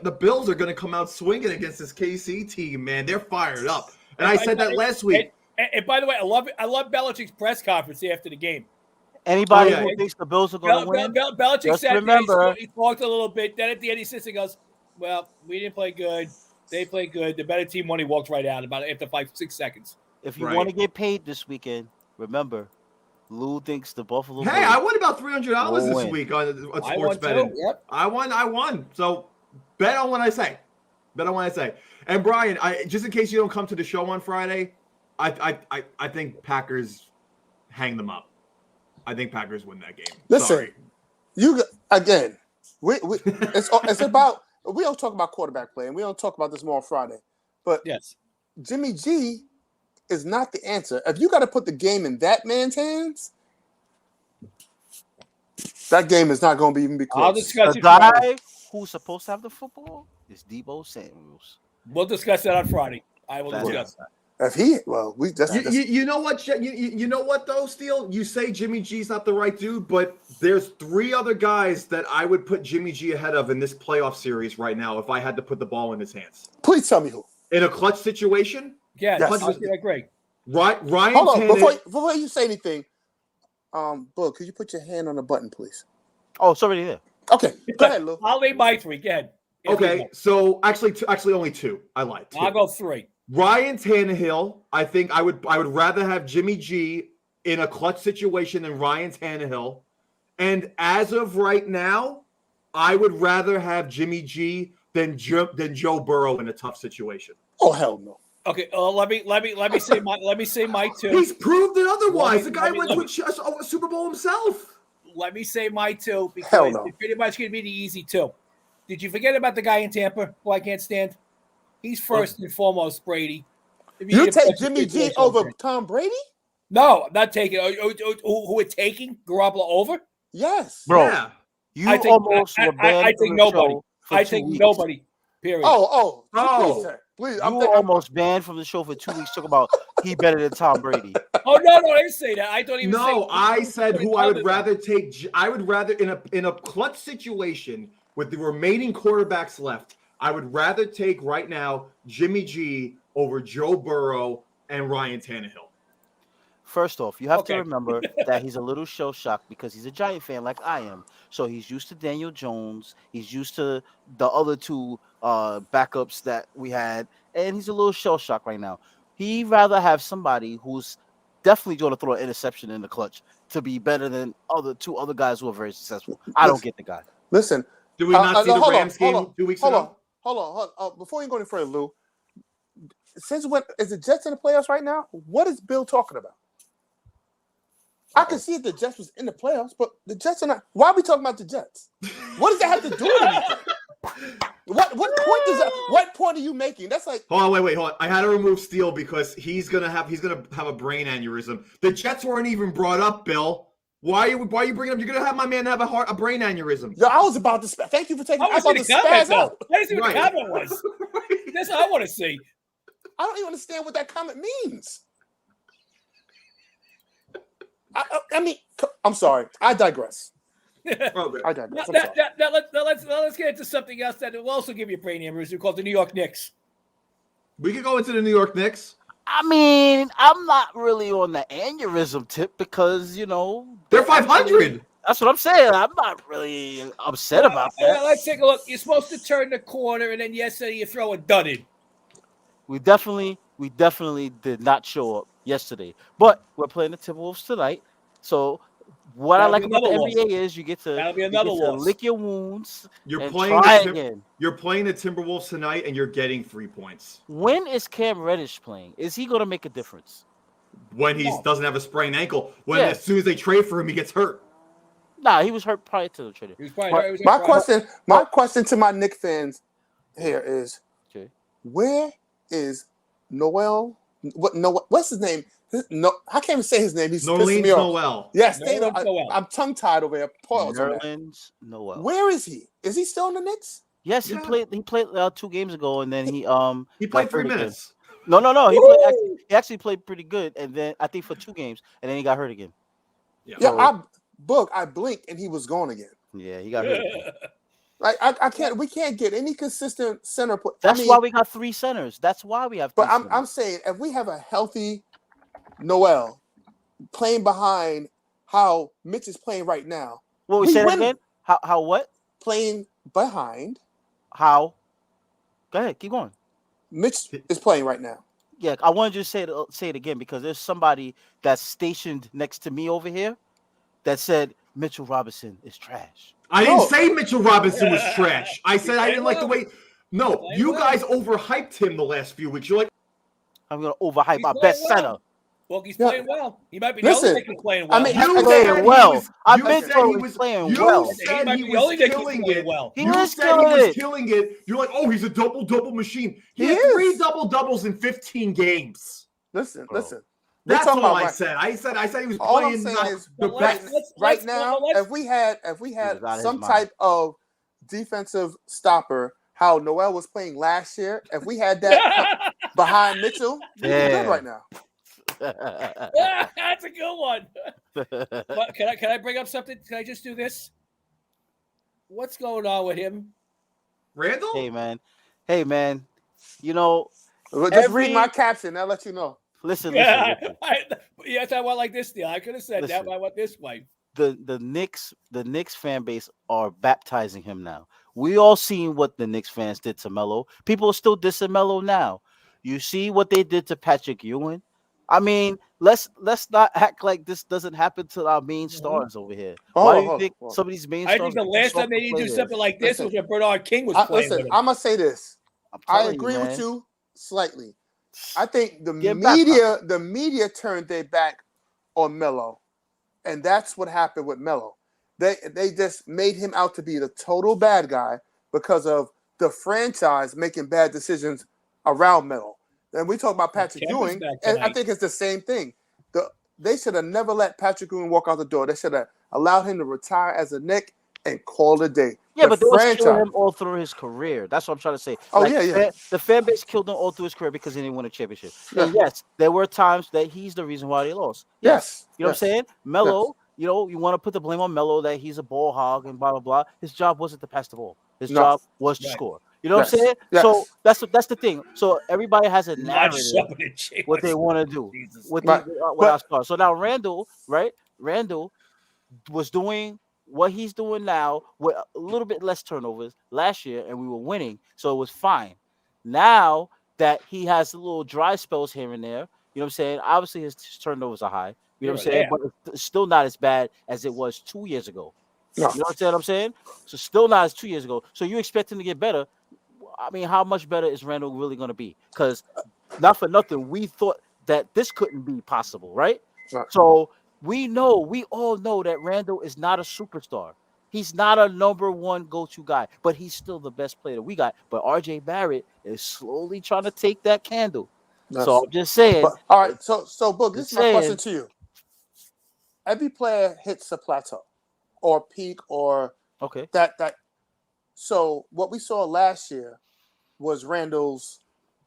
the Bills are going to come out swinging against this KC team. Man, they're fired up. And I said that last week. And by the way, I love Belichick's press conference after the game. Anybody who thinks the Bills are going to win, Belichick just said, remember, he talked a little bit. Then at the end, he sits and goes, "Well, we didn't play good. They played good. The better team won." He walked right out after 5-6 seconds. If you want to get paid this weekend, remember, Lou thinks the Buffalo. Hey, I won about $300 this week on sports betting. Yep. I won. So bet on what I say. And Brian, just in case you don't come to the show on Friday, I think Packers hang them up. I think Packers win that game. Listen, it's about. We don't talk about quarterback play, and we don't talk about this more on Friday. But yes, Jimmy G is not the answer. If you got to put the game in that man's hands, that game is not going to even be close. I'll discuss the guy who's supposed to have the football is Deebo Samuels. We'll discuss that on Friday. I will discuss that. You know what? You know what though, Steele? You say Jimmy G's not the right dude, but there's 3 other guys that I would put Jimmy G ahead of in this playoff series right now if I had to put the ball in his hands. Please tell me who. In a clutch situation? Yes. Great. Ryan. Hold on, before you say anything, Bo, could you put your hand on the button, please? Oh, it's already there. Okay, go ahead, Lou. I'll leave my 3. Go ahead. Okay, so actually only 2. I lied. 2. I'll go 3. Ryan Tannehill. I think I would rather have Jimmy G in a clutch situation than Ryan Tannehill. And as of right now, I would rather have Jimmy G than Joe Burrow in a tough situation. Oh hell no. Okay, let me say my 2. He's proved it otherwise. The guy went to a Super Bowl himself. Let me say my 2 because it's pretty much going to be the easy 2. Did you forget about the guy in Tampa who I can't stand? He's first and foremost Brady. You take Jimmy G over Tom Brady? No, I'm not taking. Who are taking Garoppolo over? Yes, bro. Yeah. I think nobody. I think nobody. Period. Please. You were almost banned from the show for 2 weeks. Talk about he better than Tom Brady. Oh no, I didn't say that. I don't even. No, I said who I would rather take. I would rather in a clutch situation with the remaining quarterbacks left. I would rather take right now Jimmy G over Joe Burrow and Ryan Tannehill. First off, you have to remember that he's a little shell-shocked because he's a Giant fan like I am. So he's used to Daniel Jones. He's used to the other 2 backups that we had. And he's a little shell-shocked right now. He'd rather have somebody who's definitely going to throw an interception in the clutch to be better than 2 other guys who are very successful. I don't get the guy. Listen. Did we not see the Rams game 2 weeks ago? Hold on. Before you go any further, Lou, since when is the Jets in the playoffs right now? What is Bill talking about? I can see if the Jets was in the playoffs, but the Jets are not. Why are we talking about the Jets? What does that have to do with anything? What point are you making? That's like. Hold on. I had to remove Steele because he's gonna have a brain aneurysm. The Jets weren't even brought up, Bill. Why are you bringing up? You're gonna have my man have a brain aneurysm. Yo, I was about to. Thank you for taking. I was about to spaz out. I didn't see what the comment was. That's what I want to see. I don't even understand what that comment means. I mean, I'm sorry. I digress. I digress. Now let's get into something else that will also give you a brain aneurysm called the New York Knicks. We could go into the New York Knicks. I mean, I'm not really on the aneurysm tip because, they're 500. That's what I'm saying. I'm not really upset about that. Let's take a look. You're supposed to turn the corner, and then yesterday you throw a dud in. We definitely did not show up yesterday. But we're playing the Timberwolves tonight. So What That'll I like be about the another loss. NBA is you get to lick your wounds and try again. You're playing the Timberwolves tonight, and you're getting 3 points. When is Cam Reddish playing? Is he going to make a difference? When he doesn't have a sprained ankle. As soon as they trade for him, he gets hurt. Nah, he was hurt prior to the trade. My question to my Knicks fans here is, where is Noel? What's his name? I can't even say his name. He's pissing me off. Noel. Yes, I'm tongue-tied over here. Pause on that. Noel. Where is he? Is he still in the Knicks? Yes, he played 2 games ago, and then he played 3 minutes. No. He actually played pretty good, and then I think for 2 games, and then he got hurt again. I blinked and he was gone again. Yeah, he got hurt again. Like I can't. We can't get any consistent center. That's why we got 3 centers. That's why we have. But I'm saying if we have a healthy Noel playing behind how Mitch is playing right now. What we said again? How what? Playing behind. How? Go ahead, keep going. Mitch is playing right now. Yeah, I wanted you to say it again because there's somebody that's stationed next to me over here that said Mitchell Robinson is trash. I didn't say Mitchell Robinson was trash. I said I didn't like the way. No, you guys overhyped him the last few weeks. You're like, I'm gonna overhype my best center. Well, he's playing well. He might be the only nigga playing well. I mean, he's playing well. I meant he was playing well. You said he was killing it. He was killing it. You're like, oh, he's a double machine. He had 3 double-doubles in 15 games. Listen. That's all I said. I said he was all playing I'm saying is the best. Right now, if we had some type of defensive stopper, how Noel was playing last year, if we had that behind Mitchell, we'd be good right now. That's a good one. Can I bring up something? Can I just do this? What's going on with him? Randall? Hey man. You know, just read my caption. I'll let you know. Listen. Yes, I want like this deal. I could have said that, but I want this way. The Knicks fan base are baptizing him now. We all seen what the Knicks fans did to Melo. People are still dissing Melo now. You see what they did to Patrick Ewing. I mean, let's not act like this doesn't happen to our main stars over here. Why do you think some of these main stars? I think the last time they didn't do something like this was when Bernard King was playing. Listen, I'm gonna say this. I agree with you slightly. I think the media turned their back on Melo, and that's what happened with Melo. They just made him out to be the total bad guy because of the franchise making bad decisions around Melo. And we talk about Patrick Ewing, and I think it's the same thing. They should have never let Patrick Ewing walk out the door. They should have allowed him to retire as a Knick and call it a day. Yeah, but they were killing him all through his career. That's what I'm trying to say. The fan base killed him all through his career because he didn't win a championship. Yeah. And yes, there were times that he's the reason why they lost. Yes. You know what I'm saying? Melo, you know, you want to put the blame on Melo that he's a ball hog and blah, blah, blah. His job wasn't to pass the ball. His job was to score. You know what I'm saying? Yes. So that's the thing. So everybody has a narrative what they want to do with our stars. So now Randall, right? Randall was doing what he's doing now with a little bit less turnovers last year, and we were winning, so it was fine. Now that he has a little dry spells here and there, you know what I'm saying? Obviously, his turnovers are high. You know what I'm saying? But it's still not as bad as it was 2 years ago. No. You know what I'm saying? So still not as 2 years ago. So you expect him to get better. I mean, how much better is Randall really going to be? Because not for nothing, we thought that this couldn't be possible, right? So we all know that Randall is not a superstar. He's not a number one go-to guy, but he's still the best player that we got. But RJ Barrett is slowly trying to take that candle. So I'm just saying. All right, so Boog, this is my question to you. Every player hits a plateau or peak or that. So what we saw last year was Randall's.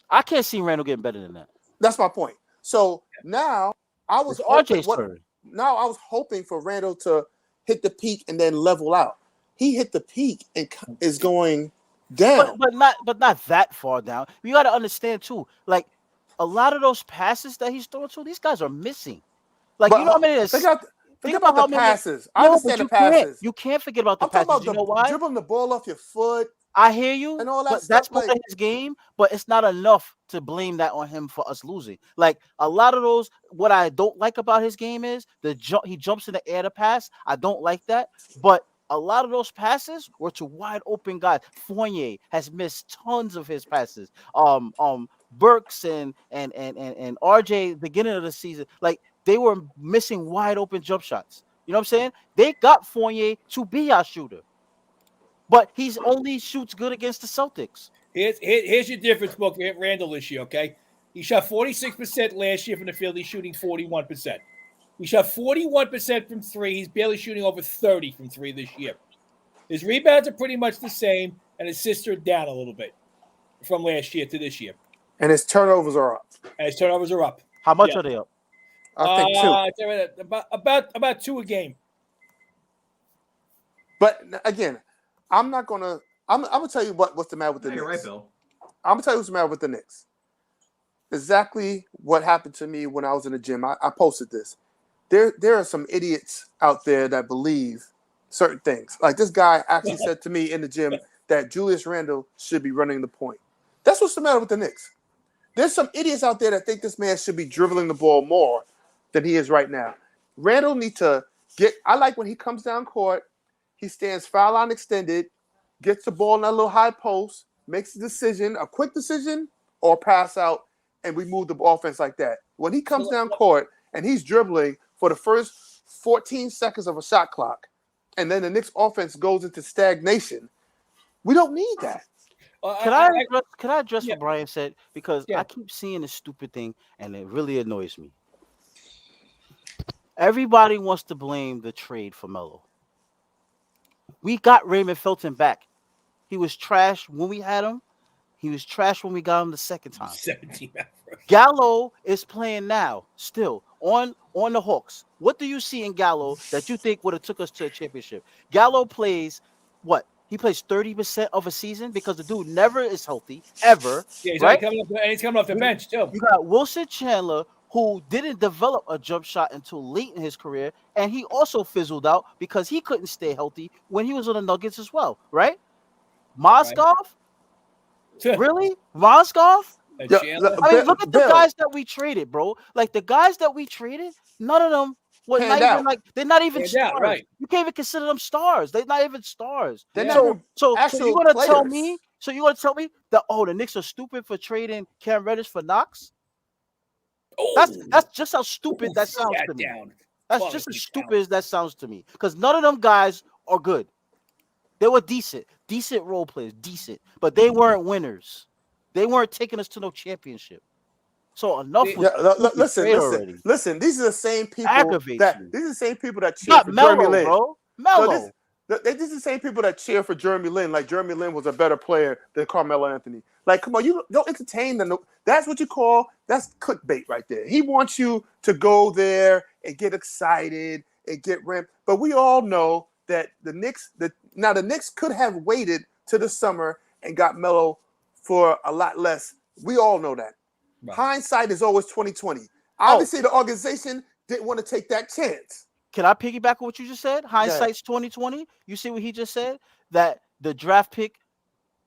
I can't see Randall getting better than that. That's my point. So now I was RJ's turn. Now I was hoping for Randall to hit the peak and then level out. He hit the peak and is going down, but not that far down. You got to understand too. Like a lot of those passes that he's throwing to, these guys are missing. Like you know how many? Think about the passes. I understand the passes. You can't forget about the passes. You know why? Dribbling the ball off your foot. I hear you, and all that but stuff. that's part of his game. But it's not enough to blame that on him for us losing. Like a lot of those, what I don't like about his game is he jumps in the air to pass. I don't like that. But a lot of those passes were to wide open guys. Fournier has missed tons of his passes. Burks and RJ beginning of the season, like they were missing wide open jump shots. You know what I'm saying? They got Fournier to be our shooter. But he's only shoots good against the Celtics. Here's your difference, Book. Randall this year, okay? He shot 46% last year from the field. He's shooting 41%. He shot 41% from three. He's barely shooting over 30 from three this year. His rebounds are pretty much the same, and his assists are down a little bit from last year to this year. And his turnovers are up. How much are they up? I think 2. About 2 a game. But again, I'm gonna tell you what's the matter with the Knicks. You're right, Bill. I'm gonna tell you what's the matter with the Knicks. Exactly what happened to me when I was in the gym. I posted this. There are some idiots out there that believe certain things. Like this guy actually said to me in the gym that Julius Randle should be running the point. That's what's the matter with the Knicks. There's some idiots out there that think this man should be dribbling the ball more than he is right now. Randle needs to I like when he comes down court, he stands foul line extended, gets the ball in that little high post, makes a decision, a quick decision, or pass out, and we move the offense like that. When he comes down court and he's dribbling for the first 14 seconds of a shot clock, and then the Knicks offense goes into stagnation, we don't need that. Can I address what Brian said? Because I keep seeing this stupid thing, and it really annoys me. Everybody wants to blame the trade for Melo. We got Raymond Felton back. He was trash when we had him. He was trash when we got him the second time. 17. Gallo is playing now, still on the Hawks. What do you see in Gallo that you think would have took us to a championship? Gallo plays what? He plays 30% of a season because the dude never is healthy ever. Yeah, he's right? He's coming off the bench too. You got Wilson Chandler, who didn't develop a jump shot until late in his career, and he also fizzled out because he couldn't stay healthy when he was on the Nuggets as well, right? Moskov? Right. Really? Moskov? Yeah, I mean, look at the guys that we traded, bro. Like the guys that we traded, none of them were not even like they're not even stars. Right. You can't even consider them stars. They're not even stars. So you're gonna tell me? So you're gonna tell me that the Knicks are stupid for trading Cam Reddish for Knox? That's just how stupid that sounds to me. That's just as stupid as that sounds to me. Because none of them guys are good. They were decent role players, but they weren't winners. They weren't taking us to no championship. So enough. Listen. These are the same people that cheer not for Melo, Jeremy Lin, bro. Melo. So these are the same people that cheer for Jeremy Lin, like Jeremy Lin was a better player than Carmelo Anthony. Like, come on, you don't entertain them. That's what you call clickbait right there. He wants you to go there and get excited and get ramped. But we all know that the Knicks could have waited to the summer and got Melo for a lot less. We all know that. Right. Hindsight is always 20/20. Obviously, the organization didn't want to take that chance. Can I piggyback on what you just said? Hindsight's 20/20. You see what he just said? That the draft pick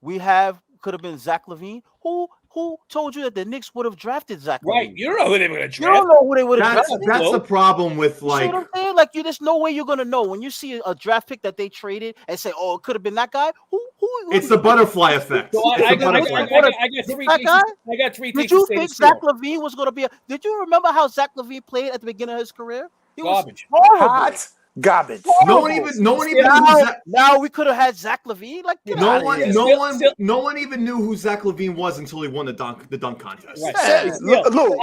we have could have been Zach LaVine. Who told you that the Knicks would have drafted Zach LaVine? Right. You don't know who they were going to draft. You don't know who they would have drafted. That's the problem with like. You know what I'm saying? Like, there's no way you're going to know when you see a draft pick that they traded and say, "Oh, it could have been that guy." Who it's the butterfly effect. So I got 3 things. Did you think Zach LaVine was going to be? Did you remember how Zach LaVine played at the beginning of his career? He garbage. Was horrible. Hot garbage. No one even now we could have had Zach LaVine. Like no one even knew who Zach LaVine was until he won the dunk contest. Right. Lou,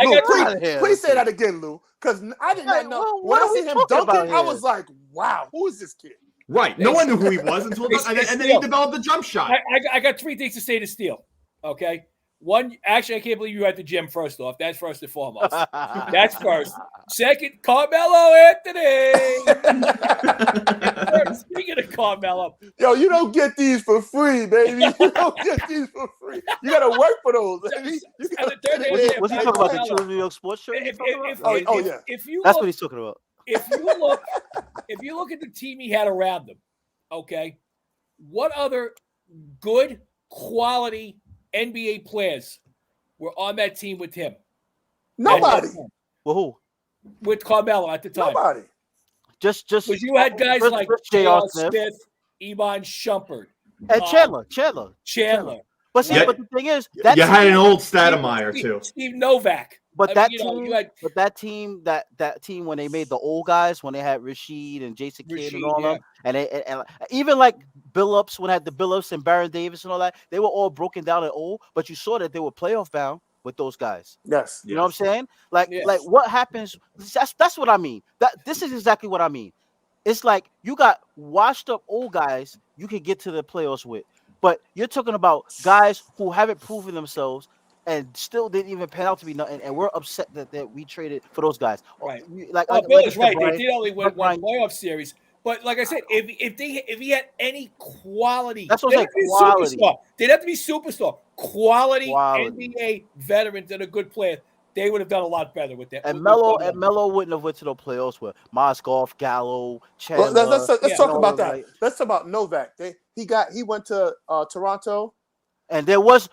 please say that again, Lou, because I did not know. When I see him dunking, I was like, "Wow, who is this kid?" Right. No one knew who he was until and then he developed the jump shot. I got 3 things to say to Steele. Okay. One, actually, I can't believe you were at the gym first off. That's first and foremost. That's first. Second, Carmelo Anthony. Speaking of Carmelo. Yo, you don't get these for free, baby. You don't get these for free. You got to work for those, baby. Was he talking about the Children of New York Sports Show? Yeah. That's what he's talking about. If you look at the team he had around him, okay, what other good quality NBA players were on that team with him? Nobody. Well, who? With Carmelo at the time. Nobody. Just because you had guys like J.R. Smith, Iman Shumpert, and Chandler. But see, but the thing is, that you had an old Stoudemire too. Steve Novak. But that team when they made the old guys, when they had Rasheed and Jason Kidd and all them, and even like Billups, when they had the Billups and Baron Davis and all that, they were all broken down and old. But you saw that they were playoff bound with those guys. Yes, you know what I'm saying? Like what happens? That's what I mean. This is exactly what I mean. It's like you got washed up old guys you can get to the playoffs with, but you're talking about guys who haven't proven themselves and still didn't even pan out to be nothing, and we're upset that we traded for those guys. Right. Bill is right. They did only win one playoff series. But like I said, if he had any quality, that's what I'm saying. Quality. They'd have to be superstar. Quality NBA veterans that are good players. They would have done a lot better with that. And Melo wouldn't have went to the playoffs with Mozgov, Gallo, Chandler. Well, let's talk about that. Let's talk about Novak. He went to Toronto. And there was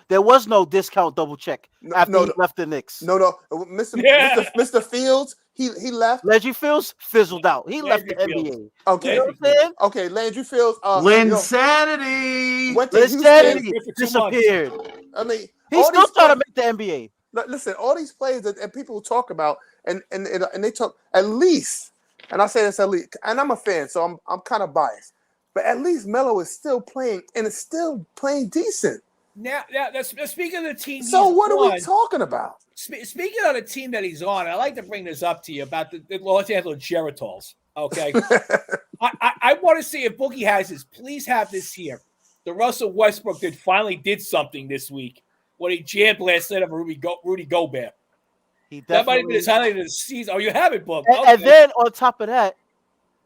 no discount double check after he left the Knicks. No. Mr. Fields, he left. Landry Fields fizzled out. He left the NBA. Okay. You know what I'm saying? Okay, Landry Fields. Linsanity. Went to Linsanity disappeared. I mean, he's still trying to make the NBA. Listen, all these players that people talk about, and they talk at least, and I say this at least, and I'm a fan, so I'm kind of biased, but at least Melo is still playing, and is still playing decent. Now speaking of the team, so what are we talking about? Speaking of the team that he's on, I like to bring this up to you about the Los Angeles Geritals. Okay, I want to see if Boogie has this. Please have this here. The Russell Westbrook finally did something this week when he jammed last night of Rudy Gobert. That might have been his highlight of the season. Oh, you have it, Book. And then on top of that,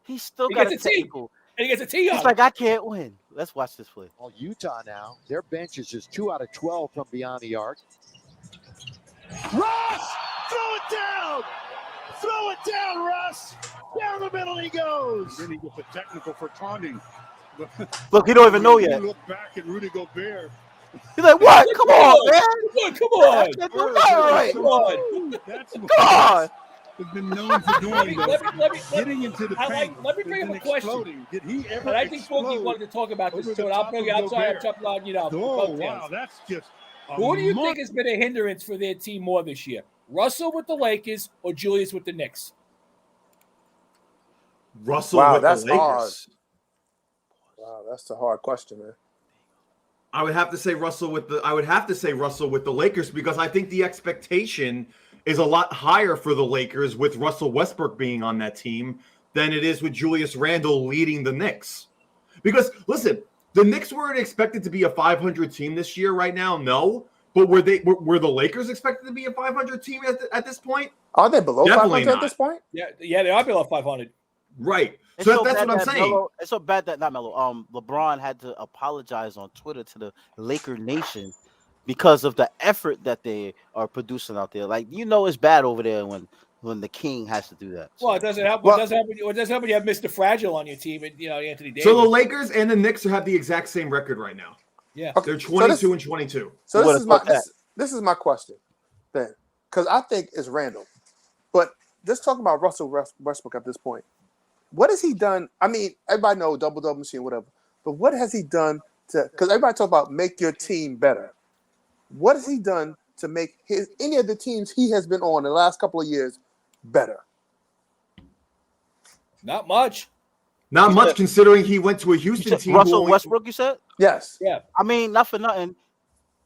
he got a technical. And he gets a tee on. He's like, I can't win. Let's watch this play. Well, Utah now, their bench is just 2 out of 12 from beyond the arc. Russ! Throw it down! Throw it down, Russ! Down the middle he goes! Then he gets a technical for taunting. Look, he don't even know yet. Look back at Rudy Gobert. He's like, what? Come on, man! Come on! Come on! That's come on! Has been known for doing getting into the paint. Let me bring up a question. Did he ever? And I think Boogie wanted to talk about this too. I'll bring it outside. I'm jumping on, Oh wow, that's just. Who do you think has been a hindrance for their team more this year? Russell with the Lakers or Julius with the Knicks? Russell with the Lakers. Hard. Wow, that's a hard question, man. I would have to say Russell with the Lakers because I think the expectation is a lot higher for the Lakers with Russell Westbrook being on that team than it is with Julius Randle leading the Knicks. Because listen, the Knicks weren't expected to be a 500 team this year right now, no. But were the Lakers expected to be a 500 team at this point? Are they below Definitely 500 not. at this point? Yeah, they are below 500. Right. So that's what I'm saying. It's so bad that LeBron had to apologize on Twitter to the Laker Nation because of the effort that they are producing out there. Like, it's bad over there when the king has to do that. So. Well, it doesn't help. It doesn't help when you have Mr. Fragile on your team and Anthony Davis. So the Lakers and the Knicks have the exact same record right now. Yeah, they're 22 and 22. So this is my question then, because I think it's Randall, but let's talk about Russell Westbrook at this point. What has he done? I mean, everybody knows double machine, whatever. But what has he done because everybody talk about make your team better. What has he done to make any of the teams he has been on the last couple of years better? Not much. Not much considering he went to a Houston team. Russell Westbrook, you said? Yes. Yeah. I mean, not for nothing.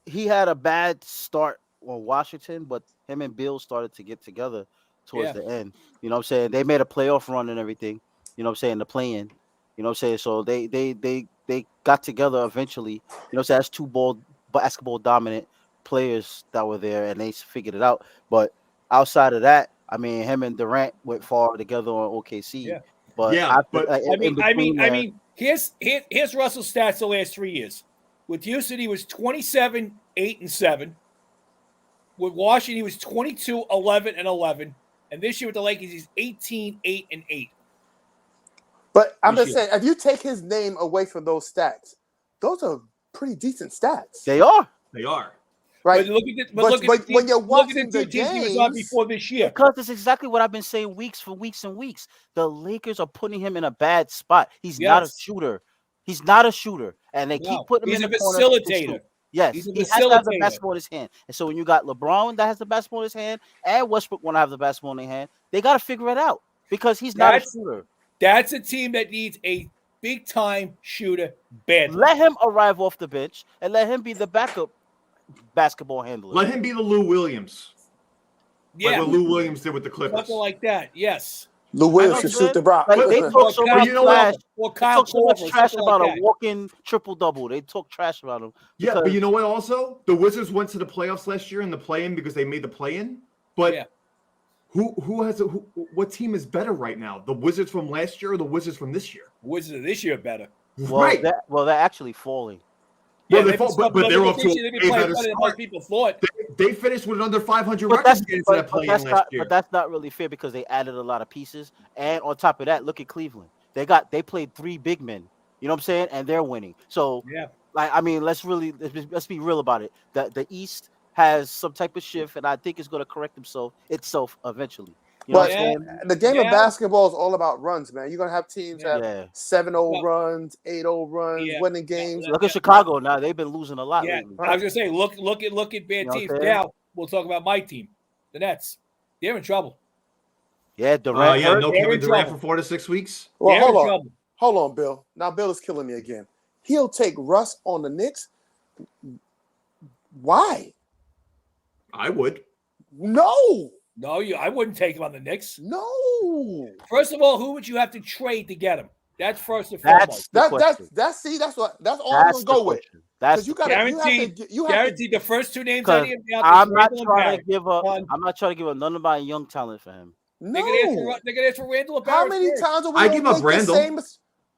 He had a bad start on Washington, but him and Bill started to get together towards the end. You know what I'm saying? They made a playoff run and everything. You know what I'm saying? The play-in. You know what I'm saying? So they got together eventually. You know what I'm saying? That's two basketball dominant players that were there, and they figured it out. But outside of that, I mean, him and Durant went far together on OKC. Yeah. But I mean, here's Russell's stats the last 3 years. With Houston, he was 27, 8 and 7. With Washington, he was 22, 11 and 11. And this year with the Lakers, he's 18, 8 and 8. But I'm just saying, if you take his name away from those stats, those are pretty decent stats. They are. Right. But when you're watching the teams he was games on before this year. Because it's exactly what I've been saying weeks and weeks. The Lakers are putting him in a bad spot. He's not a shooter. And they keep putting him in the corner. He's a facilitator. Yes, he has to have the basketball in his hand. And so when you got LeBron that has the basketball in his hand and Westbrook want to have the basketball in their hand, they got to figure it out because he's not a shooter. That's a team that needs a big-time shooter badly. Let him arrive off the bench and let him be the backup basketball handler. Let him be the Lou Williams. Yeah. Like what Lou Williams did with the Clippers. Something like that, yes. Lou Williams should shoot the rock. Like they talk so much trash. Trash about like a walking triple-double. They talk trash about him. Yeah, but you know what also? The Wizards went to the playoffs last year in the play-in because they made the play-in. But what team is better right now? The Wizards from last year or the Wizards from this year? Wizards of this year are better. Well, they're actually falling. Yeah, but they're off to a better start. People thought. They finished with an under 500 record into that play-in last year. But that's not really fair because they added a lot of pieces. And on top of that, look at Cleveland. They played 3 big men. You know what I'm saying? And they're winning. So, let's be real about it. The East has some type of shift, and I think it's going to correct itself eventually. You know what I'm saying? The game of basketball is all about runs, man. You're going to have teams have 7-0 runs, 8-0 runs, winning games. Look at Chicago now. They've been losing a lot lately. I was going to say, look at bad teams. Now, we'll talk about my team, the Nets. They're in trouble. Yeah, Durant. No Kevin Durant for 4 to 6 weeks. Well, hold on, Bill. Now, Bill is killing me again. He'll take Russ on the Knicks. Why? I would. No, I wouldn't take him on the Knicks. No. First of all, who would you have to trade to get him? That's first and foremost. That's all I'm gonna go with. That's guaranteed the first 2 names I need. I'm not trying to give up none of my young talent for him. No. They're gonna ask for Randall. How many times are we I give up Randall?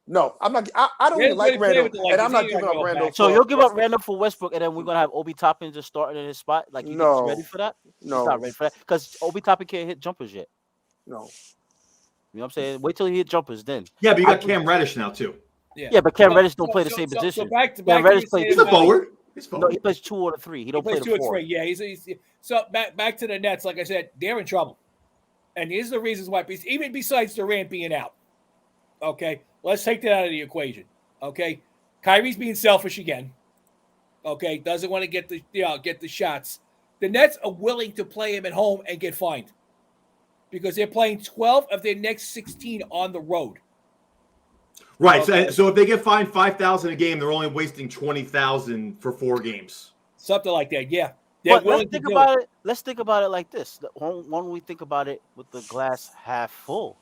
No, I'm not. I don't even like Randall, and I'm not giving up Randall. So you'll give up Randall for Westbrook, and then we're gonna have Obi Toppin just starting in his spot. Like you think he's ready for that? No, he's not ready for that because Obi Toppin can't hit jumpers yet. No, you know what I'm saying? Wait till he hit jumpers then. Yeah, but you got Cam Reddish now too. Yeah, but Cam Reddish don't play the same position. Cam Reddish plays. He's a forward. No, he plays 2 or 3. He don't play the 4. 2 or 3. Yeah, he's so back to the Nets. Like I said, they're in trouble, and here's the reasons why. Even besides Durant being out, okay, let's take that out of the equation. Okay, Kyrie's being selfish again. Okay, doesn't want to get the shots. The Nets are willing to play him at home and get fined because they're playing 12 of their next 16 on the road. Right. Okay. So if they get fined $5,000 a game, they're only wasting $20,000 for 4 games. Something like that. Yeah. But let's think about it. Let's think about it like this. When we think about it with the glass half full,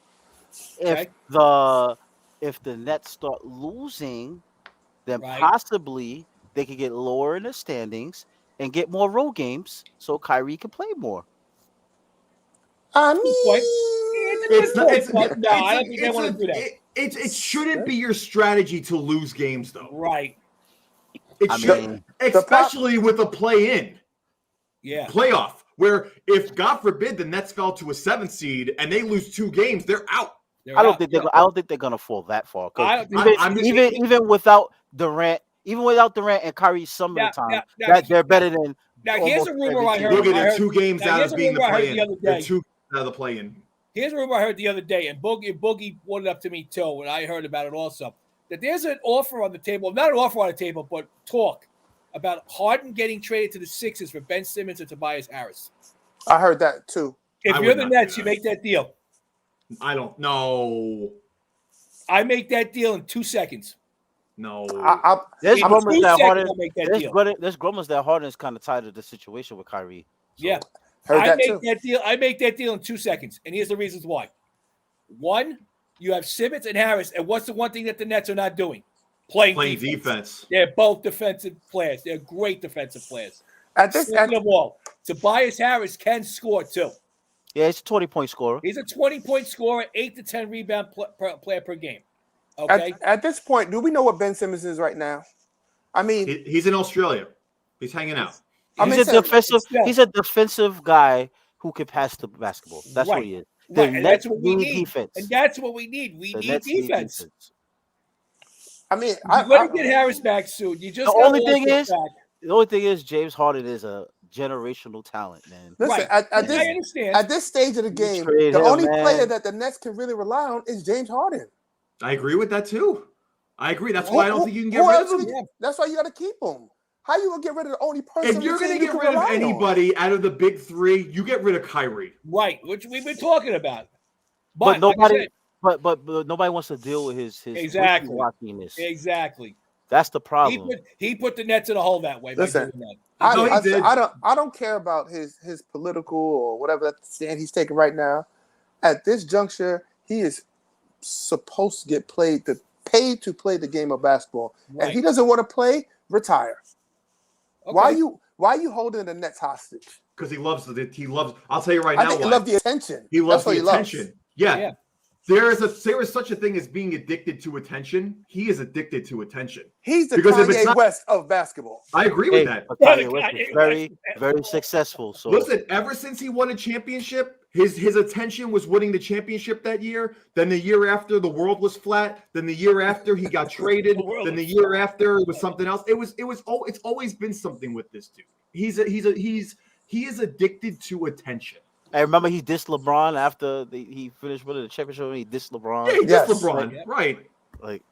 if the Nets start losing, then possibly they could get lower in the standings and get more road games so Kyrie can play more. I mean, I don't think they want to do that. It shouldn't be your strategy to lose games, though. Right. Especially with a play-in. Yeah. Playoff, where if, God forbid, the Nets fall to a 7th seed and they lose 2 games, they're out. I don't think they're gonna fall that far. Even without Durant, and Kyrie, some of the time, they're better than. Now here's a rumor I heard. Look at the 2 games out of being the play-in. They're 2 out of the play-in. Here's a rumor I heard the other day, and Boogie brought it up to me too, and I heard about it also. That there's an offer on the table, not an offer on the table, but talk about Harden getting traded to the Sixers for Ben Simmons and Tobias Harris. I heard that too. If you're the Nets, you make that deal. I don't know. I make that deal in 2 seconds. No. There's grumors that Harden's kind of tired of the situation with Kyrie. So. Yeah. I make that deal in 2 seconds. And here's the reasons why. 1, you have Simmons and Harris. And what's the one thing that the Nets are not doing? Playing defense. They're both defensive players. They're great defensive players. Second of all, Tobias Harris can score too. Yeah, he's a 20-point scorer. He's a 20-point scorer, 8 to 10 rebound player per game. Okay. At this point, do we know what Ben Simmons is right now? I mean, he's in Australia. He's hanging out. He's a defensive guy who can pass the basketball. That's what he is. And that's what we need. Defense. And that's what we need. We need defense. I mean, you're going to get Harris back soon. You just the only thing is James Harden is a generational talent, man. Listen, right. at this stage of the game, the only player that the Nets can really rely on is James Harden. I agree with that too. I agree. That's why I don't think you can get rid of him. That's why you got to keep him. How you gonna get rid of the only person? If you're gonna get rid of anybody out of the big three, you get rid of Kyrie. Right, which we've been talking about. But nobody, but nobody wants to deal with his exactly. Exactly. That's the problem. He put the Nets in a hole that way. Listen, I don't care about his political or whatever stand he's taking right now. At this juncture, he is supposed to get paid to play the game of basketball, and he doesn't want to play. Retire. Okay. Why are you holding the Nets hostage? Because he loves. I'll tell you right now. He loves the attention. He loves the attention. Yeah. There is such a thing as being addicted to attention. He is addicted to attention. He's the Kanye West of basketball. I agree with that. Kanye West is very, very successful. So listen, ever since he won a championship, his attention was winning the championship that year. Then the year after, the world was flat. Then the year after, he got traded. Then the year after, it was something else. It's always been something with this dude. He is addicted to attention. I remember he dissed LeBron after he finished winning the championship. And he dissed LeBron. Yeah, he dissed LeBron, right? Like,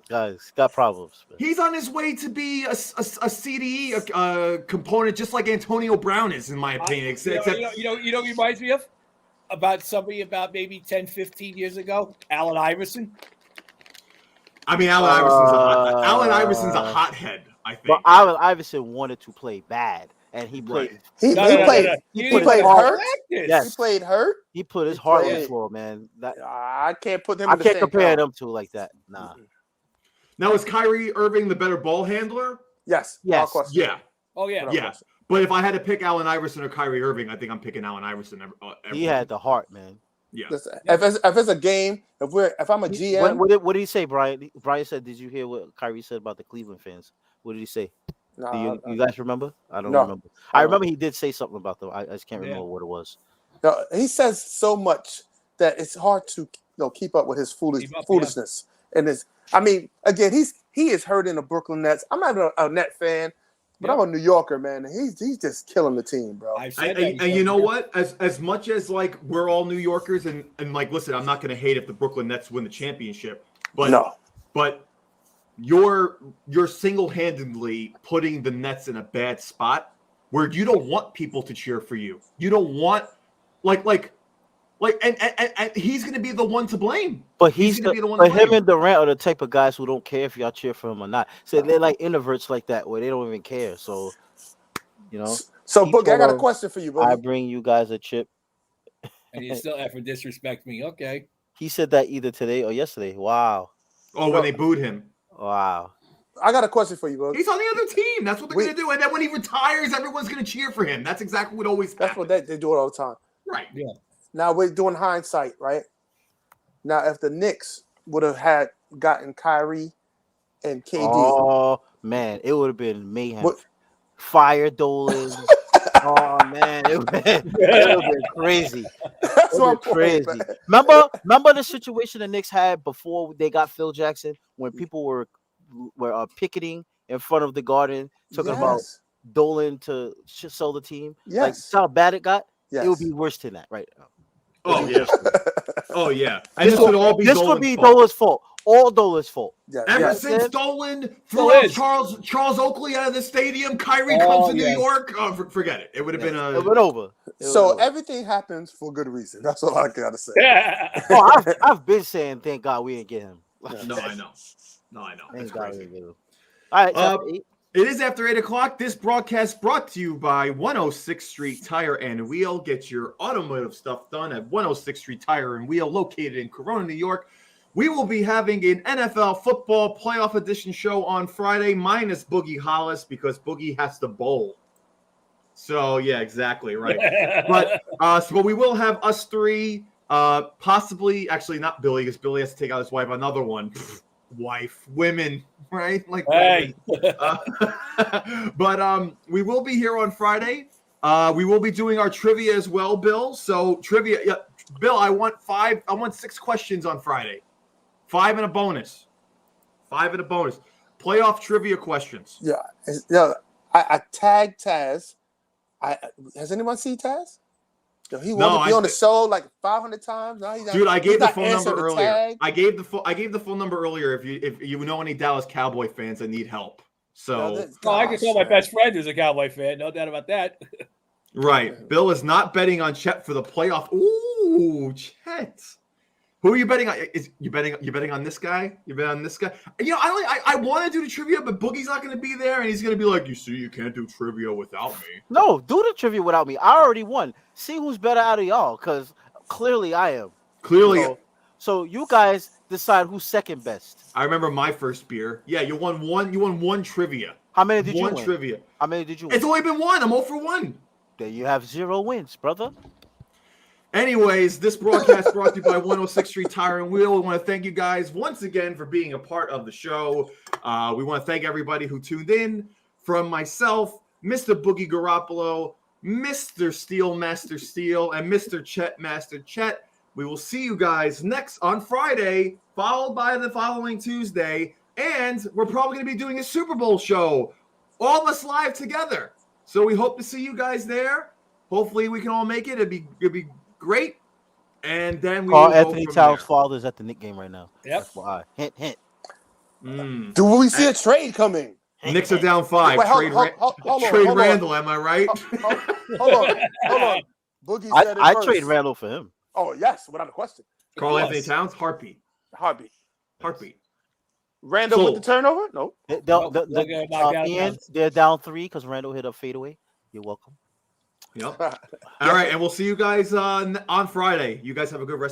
guys, got problems. Man. He's on his way to be a CDE component, just like Antonio Brown is, in my opinion. You know, reminds me of somebody about maybe 10, 15 years ago, Allen Iverson. I mean, Allen Iverson's a hothead, I think. But Allen Iverson wanted to play bad. And he played. He played hurt. Yes. He played hurt. He put his heart on the floor, man. I can't put him. I can't compare them two like that. Nah. Now is Kyrie Irving the better ball handler? Yes. Yes. Yeah. Oh yeah. Yeah. But if I had to pick Allen Iverson or Kyrie Irving, I think I'm picking Allen Iverson. He had the heart, man. Yeah. Listen, if it's a game, if I'm a GM, what did he say, Brian? Brian said, "Did you hear what Kyrie said about the Cleveland fans? What did he say? Do you guys remember? I don't remember. I remember he did say something about them. I just can't remember what it was. No, he says so much that it's hard to keep up with his foolishness. And again, he is hurting the Brooklyn Nets. I'm not a Net fan, but I'm a New Yorker, man. And he's just killing the team, bro. And you know what? As much as like we're all New Yorkers and like, listen, I'm not going to hate if the Brooklyn Nets win the championship, but you're single-handedly putting the Nets in a bad spot where you don't want people to cheer for you. You don't want and he's going to be the one to blame. But he's going to be the one to blame. Him and Durant are the type of guys who don't care if y'all cheer for him or not. So they're like introverts like that where they don't even care. So, So, Boogie, I got a question for you, Boogie. I bring you guys a chip. And you still ever disrespect me. Okay. He said that either today or yesterday. Wow. Oh, when they booed him. Wow. I got a question for you, Boogie. He's on the other team. That's what they're going to do. And then when he retires, everyone's going to cheer for him. That's exactly what always happens. That's what they do it all the time. Right. Yeah. Now we're doing hindsight, right? Now, if the Knicks would have gotten Kyrie and KD. Oh, man. It would have been mayhem. Fire Dolan. Oh, man. It would have been crazy. That's what I'm crazy. Remember the situation the Knicks had before they got Phil Jackson when people were picketing in front of the Garden talking about Dolan to sell the team? Yes. Like how bad it got? Yes. It would be worse than that right now. Oh, yeah. Oh, yeah. And this would all be Dolan's fault. All Dolan's fault. Yeah. Ever since Dolan threw out Charles Oakley out of the stadium, Kyrie comes to New York. Oh, forget it. It would have been It went over. Everything happens for good reason. That's all I gotta say. I've been saying thank God we didn't get him. No, I know. That's crazy. All right. It is after 8 o'clock. This broadcast brought to you by 106th Street Tire and Wheel. Get your automotive stuff done at 106th Street Tire and Wheel, located in Corona, New York. We will be having an NFL football playoff edition show on Friday, minus Boogie Hollis, because Boogie has to bowl. So, yeah, exactly, right. But we will have us three, possibly, actually not Billy, because Billy has to take out his wife, another one. Women, right? Like, hey. But we will be here on Friday. We will be doing our trivia as well, Bill. So trivia, Bill, I want 6 questions on Friday. 5 and a bonus. 5 in a bonus. Playoff trivia questions. Yeah. I tagged Taz. Has anyone seen Taz? He wanted to be on the show like 500 times. Now dude, I gave the phone number earlier. I gave the phone number earlier. If you know any Dallas Cowboy fans that need help. So I can tell my best friend who's a Cowboy fan. No doubt about that. Right. Bill is not betting on Chet for the playoff. Ooh, Chet. Who are you betting on? You betting on this guy? You bet on this guy? I want to do the trivia, but Boogie's not going to be there, and he's going to be like, you see, you can't do trivia without me. No, do the trivia without me. I already won. See who's better out of y'all, because clearly I am. Clearly. So you guys decide who's second best. I remember my first beer. Yeah, you won one trivia. How many did you win? One trivia. How many did you win? It's only been one. I'm 0 for 1. Then you have 0 wins, brother. Anyways, this broadcast brought to you by 106 Street Tire and Wheel. We want to thank you guys once again for being a part of the show. We want to thank everybody who tuned in. From myself, Mr. Boogie Garoppolo, Mr. Steele, Master Steele, and Mr. Chet, Master Chet. We will see you guys next on Friday, followed by the following Tuesday. And we're probably going to be doing a Super Bowl show, all of us live together. So we hope to see you guys there. Hopefully we can all make it. It'd be great. And then we Carl Anthony Towns' father is at the Knicks game right now. Yep. That's why. Hint, hint. Do we see a trade coming? Knicks are down 5. Wait, trade Randall, am I right? Hold on. Boogie said it I first. trade Randall for him. Oh, yes, without a question. Carl Anthony Towns, heartbeat. Randall with the turnover? No. Ian, they're down 3 because Randall hit a fadeaway. You're welcome. Yep. All right, and we'll see you guys on Friday. You guys have a good rest.